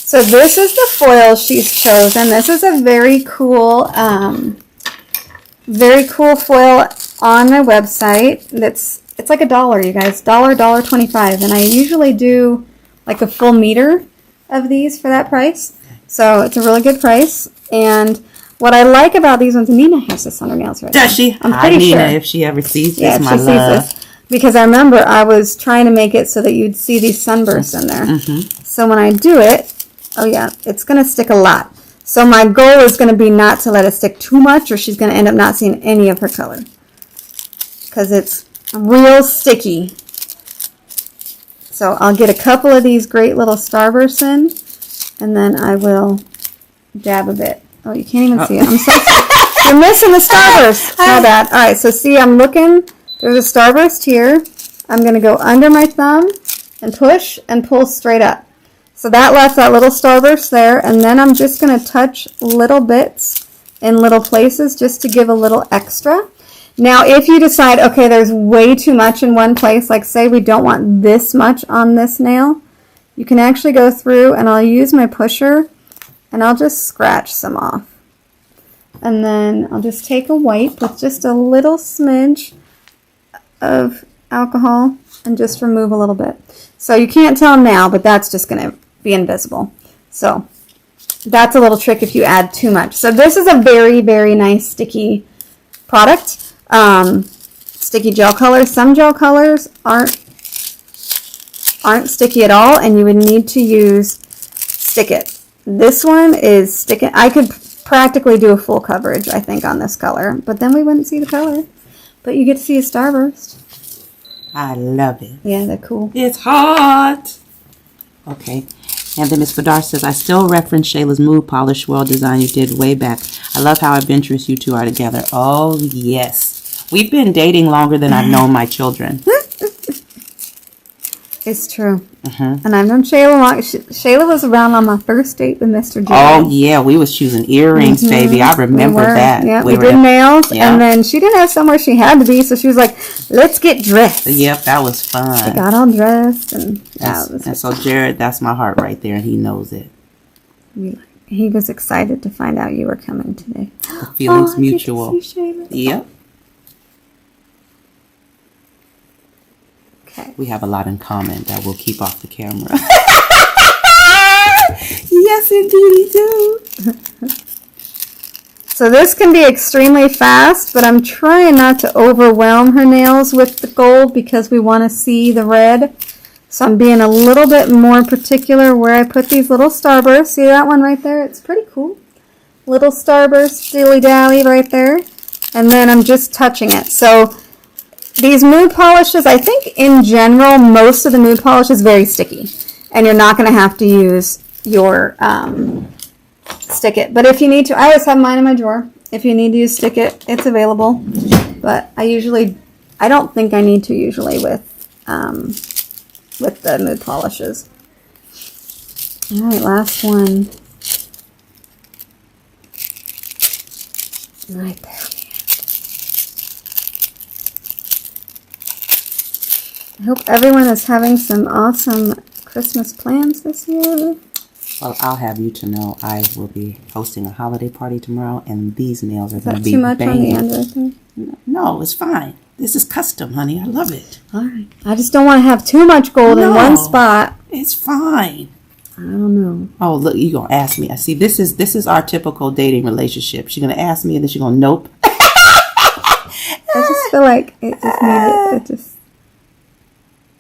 So this is the foil she's chosen. This is a very cool foil on their website. It's like $1, you guys. $1.25. And I usually do like a full meter of these for that price. So it's a really good price. And what I like about these ones, Nina has this on her nails right now. Does she? I'm pretty Nina, sure. if she ever sees this, Yeah, if my she sees love. this. Because I remember I was trying to make it so that you'd see these sunbursts in there. So when I do it, oh yeah, it's going to stick a lot. So my goal is going to be not to let it stick too much, or she's going to end up not seeing any of her color. Because it's real sticky. So I'll get a couple of these great little starbursts in, and then I will dab a bit. Oh, you can't even see it. I'm so sorry. You're missing the starburst. My bad. All right, so see, I'm looking. There's a starburst here. I'm going to go under my thumb and push and pull straight up. So that left that little starburst there, and then I'm just going to touch little bits in little places just to give a little extra. Now, if you decide, okay, there's way too much in one place, like say we don't want this much on this nail, you can actually go through, and I'll use my pusher, and I'll just scratch some off. And then I'll just take a wipe with just a little smidge of alcohol and just remove a little bit. So you can't tell now, but that's just going to be invisible. So that's a little trick if you add too much. So this is a very, very nice sticky product. Sticky gel colors. Some gel colors aren't sticky at all, and you would need to use Stick It. This one is Stick It. I could practically do a full coverage, I think, on this color, but then we wouldn't see the color. But you get to see a starburst. I love it. Yeah, they're cool. It's hot. Okay. And then Miss Vidar says, I still reference Shayla's mood polish swirl design you did way back. I love how adventurous you two are together. Oh, yes. We've been dating longer than I've known my children. It's true. And I've known Shayla long. Shayla was around on my first date with Mr. Jared. Oh, yeah. We was choosing earrings, baby. I remember that. Yeah, we did nails. Yeah. And then she didn't have somewhere she had to be, so she was like, let's get dressed. Yep, that was fun. We got all dressed. And so Jared, that's my heart right there, and he knows it. We He was excited to find out you were coming today. The feelings I get to mutual. see Shayla. Yep. Okay. We have a lot in common that we'll keep off the camera. Yes, indeed we do. So this can be extremely fast, but I'm trying not to overwhelm her nails with the gold because we want to see the red. So I'm being a little bit more particular where I put these little starbursts. See that one right there? It's pretty cool. Little starburst, dilly-dally right there. And then I'm just touching it. So these nude polishes, I think in general, most of the nude polish is very sticky. And you're not going to have to use your stick it. But if you need to, I always have mine in my drawer. If you need to use stick it, it's available. But I don't think I need to usually with the nude polishes. All right, last one. Right there. I hope everyone is having some awesome Christmas plans this year. Well, I'll have you to know I will be hosting a holiday party tomorrow, and these nails are going to Is that be too much banging. on the end right there? No, it's fine. This is custom, honey. I love it. All right. I just don't want to have too much gold in No. one spot. It's fine. I don't know. Oh, look, you're going to ask me. I see, this is our typical dating relationship. She's going to ask me, and then she's going to nope. I just feel like it just needed it just.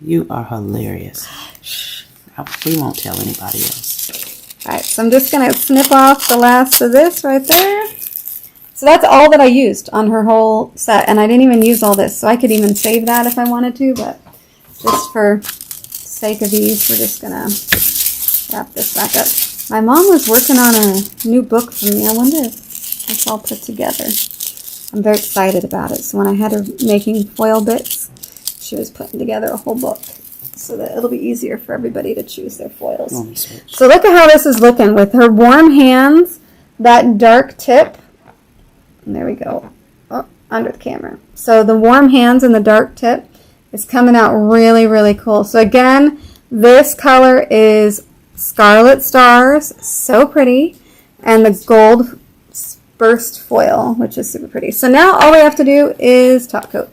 You are hilarious. We won't tell anybody else. Alright, so I'm just going to snip off the last of this right there. So that's all that I used on her whole set, and I didn't even use all this, so I could even save that if I wanted to, but just for sake of ease, we're just going to wrap this back up. My mom was working on a new book for me. I wonder if it's all put together. I'm very excited about it. So when I had her making foil bits, she was putting together a whole book so that it'll be easier for everybody to choose their foils. Let me switch. So look at how this is looking with her warm hands, that dark tip. And there we go. Oh, under the camera. So the warm hands and the dark tip is coming out really, really cool. So again, this color is Scarlet Stars. So pretty. And the gold burst foil, which is super pretty. So now all we have to do is top coat.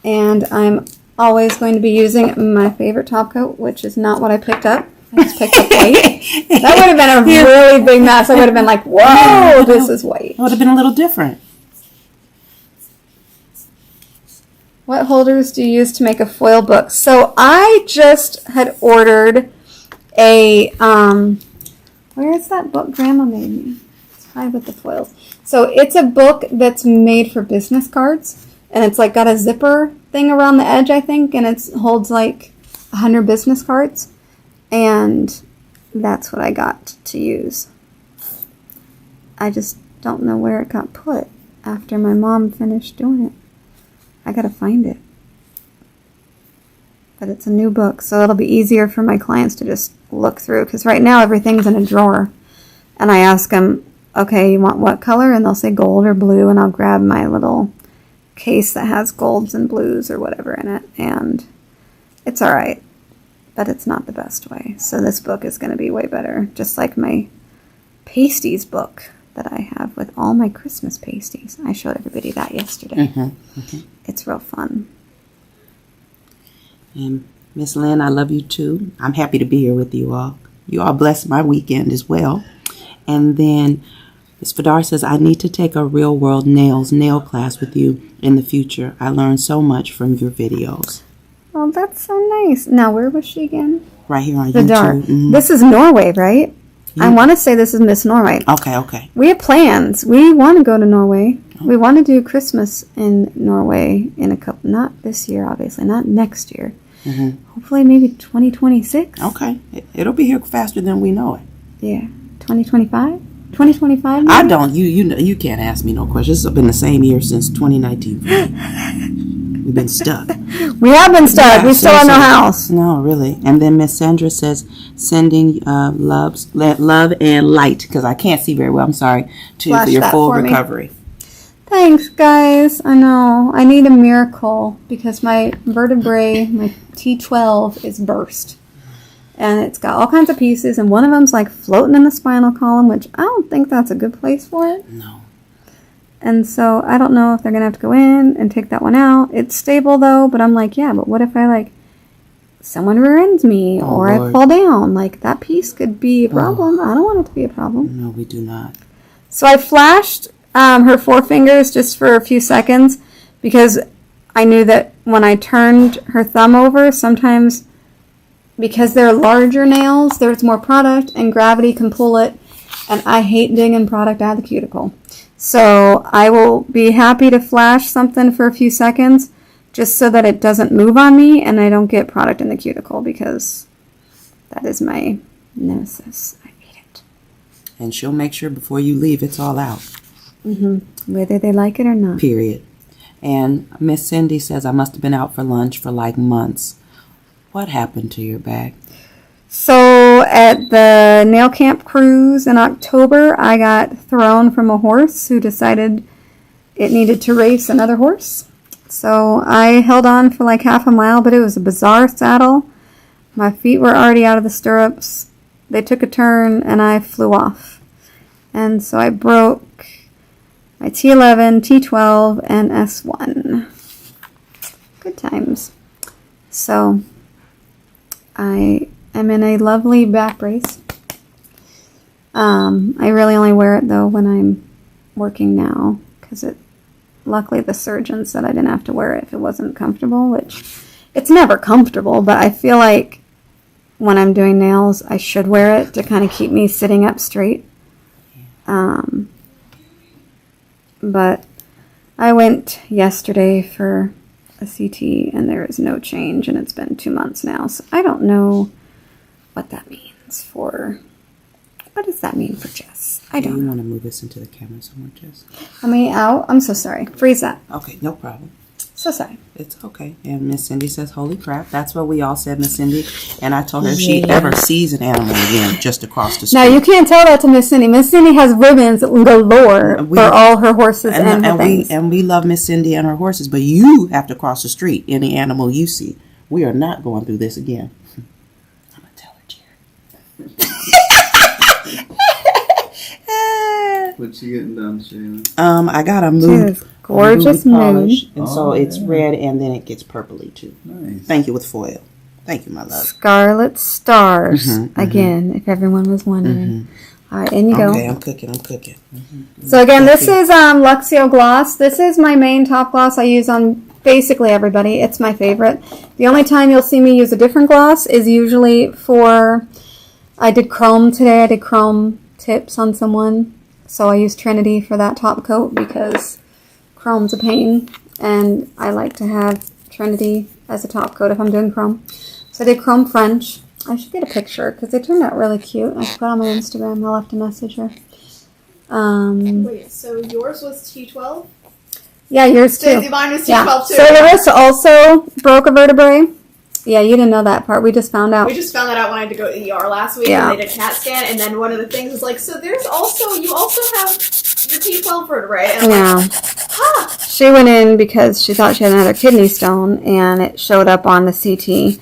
And I'm always going to be using my favorite top coat, which is not what I picked up. I just picked up white. That would have been a really big mess. I would have been like, whoa, this is white. It would have been a little different. What holders do you use to make a foil book? So I just had ordered a, where is that book Grandma made me? It's high with the foils. So it's a book that's made for business cards. And it's like got a zipper thing around the edge, I think. And it holds like 100 business cards. And that's what I got to use. I just don't know where it got put after my mom finished doing it. I gotta find it. But it's a new book, so it'll be easier for my clients to just look through. Because right now everything's in a drawer. And I ask them, okay, you want what color? And they'll say gold or blue. And I'll grab my little case that has golds and blues or whatever in it. And it's alright. But it's not the best way. So this book is going to be way better. Just like my pasties book that I have with all my Christmas pasties. I showed everybody that yesterday. It's real fun. And Miss Lynn, I love you too. I'm happy to be here with you all. You all blessed my weekend as well. And then Ms. Fadar says, I need to take a real world nail class with you in the future. I learned so much from your videos. Oh, that's so nice. Now, where was she again? Right here on Fadar. YouTube. This is Norway, right? I want to say this is Miss Norway. Okay. We have plans. We want to go to Norway. We want to do Christmas in Norway in a couple, not this year, obviously, not next year. Hopefully maybe 2026. Okay. It'll be here faster than we know it. Yeah. 2025? 2025? I don't. You can't ask me no questions. It's been the same year since 2019. We've been stuck. We have been stuck. Yeah, we still have no house. No, really. And then Miss Sandra says, sending love and light, because I can't see very well, I'm sorry, for your full recovery. Thanks, guys. I know. I need a miracle because my vertebrae, my T12 is burst. and it's got all kinds of pieces, and one of them's like floating in the spinal column, which I don't think that's a good place for it. No. And so I don't know if they're going to have to go in and take that one out. It's stable though, but I'm like, yeah, but what if I like someone rear ends me or I Lord. fall down? Like that piece could be a problem. I don't want it to be a problem. No, we do not. So I flashed her forefingers just for a few seconds because I knew that when I turned her thumb over, sometimes because they're larger nails, there's more product and gravity can pull it. And I hate digging product out of the cuticle. So I will be happy to flash something for a few seconds just so that it doesn't move on me and I don't get product in the cuticle because that is my nemesis. I hate it. And she'll make sure before you leave it's all out. Whether they like it or not. Period. And Miss Cindy says I must have been out for lunch for like months. What happened to your back? So at the nail camp cruise in October, I got thrown from a horse who decided it needed to race another horse. So I held on for like half a mile, but it was a bizarre saddle. My feet were already out of the stirrups. They took a turn and I flew off. And so I broke my T11, T12, and S1. Good times. So I'm in a lovely back brace. I really only wear it though when I'm working now because luckily the surgeon said I didn't have to wear it if it wasn't comfortable, which it's never comfortable, but I feel like when I'm doing nails I should wear it to kind of keep me sitting up straight. But I went yesterday for a CT and there is no change and it's been 2 months now, so I don't know what that means for... What does that mean for Jess? I Do don't you know. want to move this into the camera somewhere, Jess? Am I out? I'm so sorry. Freeze that. Okay, no problem. So sorry. It's okay. And Miss Cindy says, holy crap. That's what we all said, Miss Cindy. And I told her if she ever sees an animal again just across the street. Now, you can't tell that to Miss Cindy. Miss Cindy has ribbons that will go lower for all her horses and her things. We love Miss Cindy and her horses, but you have to cross the street. Any animal you see. We are not going through this again. I'm going to tell her, Jared. What you getting done, Shayla? I got a She mood. is gorgeous polish, mood. and so it's red, and then it gets purpley too. Nice. Thank you with foil. Thank you, my love. Scarlet Stars. Again, if everyone was wondering. All right, in you go. Okay, I'm cooking. So again, this is Luxio Gloss. This is my main top gloss I use on basically everybody. It's my favorite. The only time you'll see me use a different gloss is usually for... I did chrome today. I did chrome tips on someone. So I used Trinity for that top coat because chrome's a pain. And I like to have Trinity as a top coat if I'm doing chrome. So I did chrome French. I should get a picture because they turned out really cute. I should put it on my Instagram. I'll have to message her. Wait, so yours was T12? Yeah, yours too. Mine was T12 Yeah. too. So Larissa also broke a vertebrae. Yeah, you didn't know that part. We just found out. We just found that out when I had to go to the ER last week Yeah. and they did a CAT scan, and then one of the things was like, so you also have your T12 vertebrae. And I'm Yeah. like, huh. She went in because she thought she had another kidney stone, and it showed up on the CT.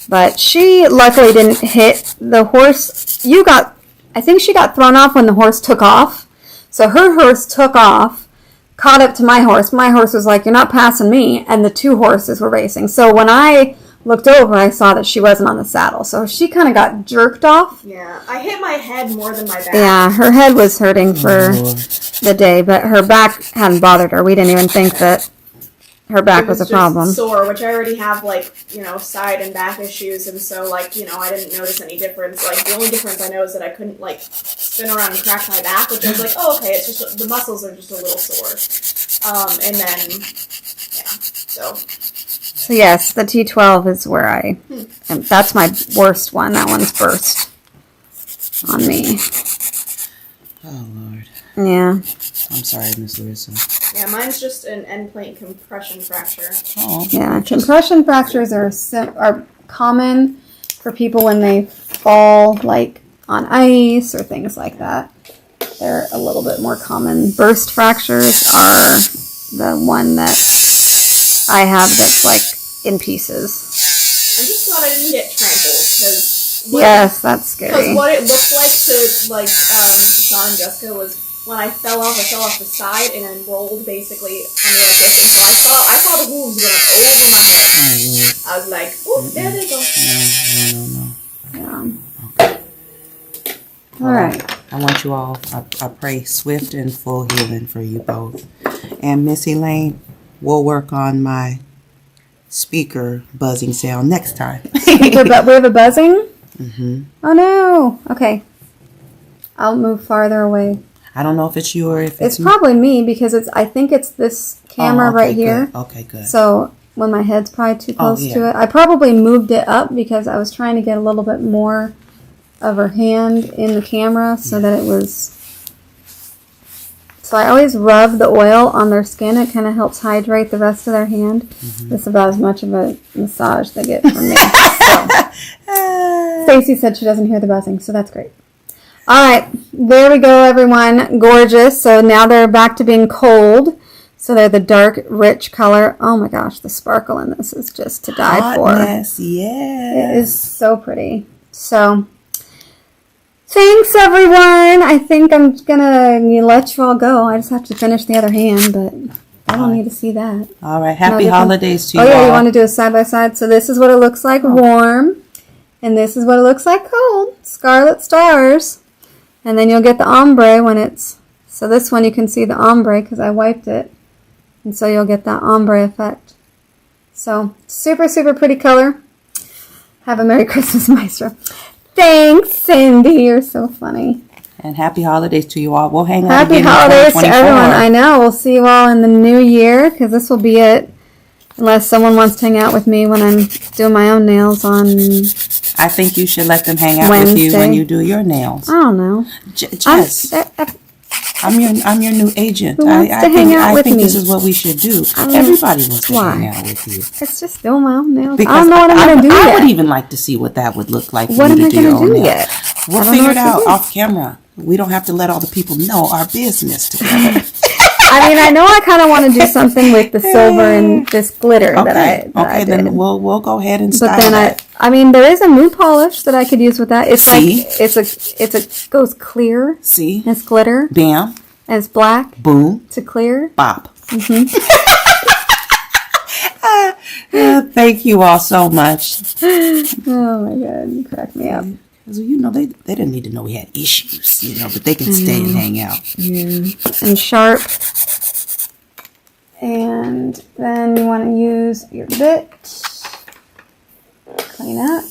But she luckily didn't hit the horse. I think she got thrown off when the horse took off. So her horse took off, caught up to my horse. My horse was like, you're not passing me. And the two horses were racing. So when I looked over, I saw that she wasn't on the saddle. So she kind of got jerked off. Yeah, I hit my head more than my back. Yeah, her head was hurting for the day, but her back hadn't bothered her. We didn't even think that her back was a just problem. Sore, which I already have, side and back issues, and so, I didn't notice any difference. The only difference I know is that I couldn't, spin around and crack my back, which I was like, oh, okay, it's just, the muscles are just a little sore. And then, yeah, so. So yes, the T12 is where and that's my worst one. That one's burst on me. Oh, Lord. Yeah. I'm sorry, Miss Larissa. Yeah, mine's just an end plate compression fracture. Oh. Yeah, compression fractures are common for people when they fall, on ice or things like that. They're a little bit more common. Burst fractures are the one that I have that's in pieces. I'm just glad I didn't get trampled, because, Yes, that's Because scary. what it looked like to like Sean and Jessica was when I fell off the side and then rolled basically on the other direction. So I saw the wolves going over my head. I was like, oh, there they go. No. Yeah. All right. I want you all, I pray swift and full healing for you both. And Miss Elaine, we'll work on my speaker buzzing sound next time. But we have a buzzing? Mm-hmm. Oh no. Okay. I'll move farther away. I don't know if it's you or if It's me. probably me because I think it's this camera okay, right here. Good. Okay, good. So when my head's probably too close yeah. to it, I probably moved it up because I was trying to get a little bit more of her hand in the camera so that it was. So I always rub the oil on their skin. It kind of helps hydrate the rest of their hand. Mm-hmm. This is about as much of a massage they get from me. So. Stacy said she doesn't hear the buzzing, so that's great. All right, there we go, everyone. Gorgeous. So now they're back to being cold. So they're the dark, rich color. Oh my gosh, the sparkle in this is just to die for. Hotness, yeah. It is so pretty. So, thanks, everyone. I think I'm gonna let you all go. I just have to finish the other hand, but I don't need to see that. All right, happy holidays to you Oh yeah, all. you want to do a side by side? So this is what it looks like warm, and this is what it looks like cold. Scarlet stars. And then you'll get the ombre when it's... So this one you can see the ombre because I wiped it. And so you'll get that ombre effect. So, super, super pretty color. Have a Merry Christmas, Maestro. Thanks, Cindy. You're so funny. And happy holidays to you all. We'll hang out Happy again holidays in to 2024. everyone. I know. We'll see you all in the new year because this will be it. Unless someone wants to hang out with me when I'm doing my own nails on... I think you should let them hang out Wednesday. with you when you do your nails. I don't know. Jess, I'm your new agent. Who wants to hang out with think me? this is what we should do. Everybody wants to why? hang out with you. It's just doing my own nails. Because I don't know what I'm going to do I yet. would even like to see what that would look like for What you am I to do your going to own do nails. yet? We'll I don't know figure what it to out do. off camera. We don't have to let all the people know our business together. I mean, I know I kind of want to do something with the silver and this glitter that I did. Then we'll go ahead and But style then that. I mean, there is a mood polish that I could use with that. It's See? like it goes clear. See? It's glitter. Bam. And it's black Boom. to clear. Bop. Thank you all so much. Oh my god, you cracked me up. Because, they didn't need to know we had issues, but they can stay and hang out. Yeah. And sharp. And then you want to use your bit. Clean up.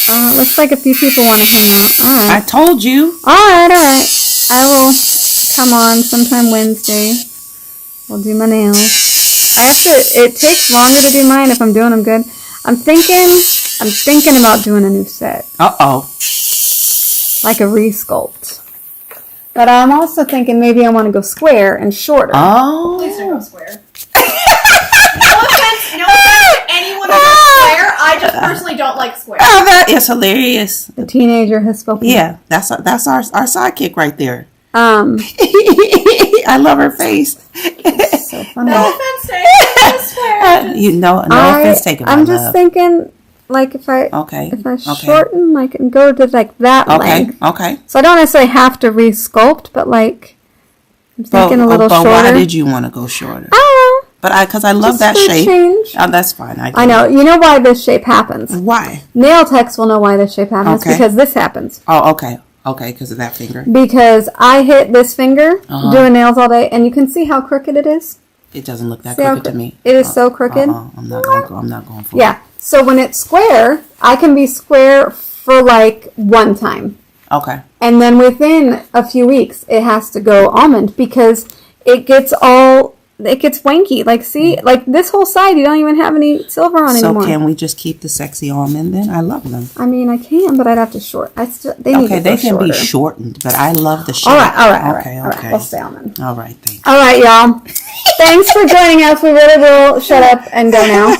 It looks like a few people want to hang out. All I right. told you. All right. I will come on sometime Wednesday. We'll do my nails. It takes longer to do mine if I'm doing them good. I'm thinking about doing a new set. Uh-oh. Like a resculpt. But I'm also thinking maybe I want to go square and shorter. Oh. Please don't go square. No offense to anyone who goes square. I just personally don't like square. Oh, that is hilarious. The teenager has spoken. Yeah, that's our sidekick right there. Um, I love her face. so funny. No offense to anyone who goes square. No offense taken. I'm just thinking, like if I shorten, like and go to like that length. Okay. So I don't necessarily have to resculpt, but like I'm thinking a little shorter. Why did you want to go shorter? I don't know. But because I love Just that for shape. change. Oh, that's fine. I know. You know why this shape happens. Why? Nail techs will know why this shape happens because this happens. Oh, okay. Okay, because of that finger. Because I hit this finger doing nails all day, and you can see how crooked it is. It doesn't look that crooked to me. It is so crooked. I'm not going for it. Yeah. So when it's square, I can be square for like one time. Okay. And then within a few weeks, it has to go almond because it gets wanky. Like, see, like this whole side, you don't even have any silver on anymore. So can we just keep the sexy almond then? I love them. I mean, I can, but I'd have to They can be shortened, but I love the shape. All right. Okay. We'll stay almond. All right, thank you. All right, y'all. Thanks for joining us. We really will shut up and go now.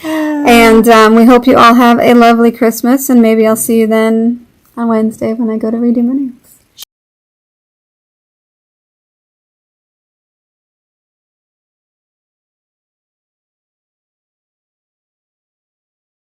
And we hope you all have a lovely Christmas, and maybe I'll see you then on Wednesday when I go to redo my nails.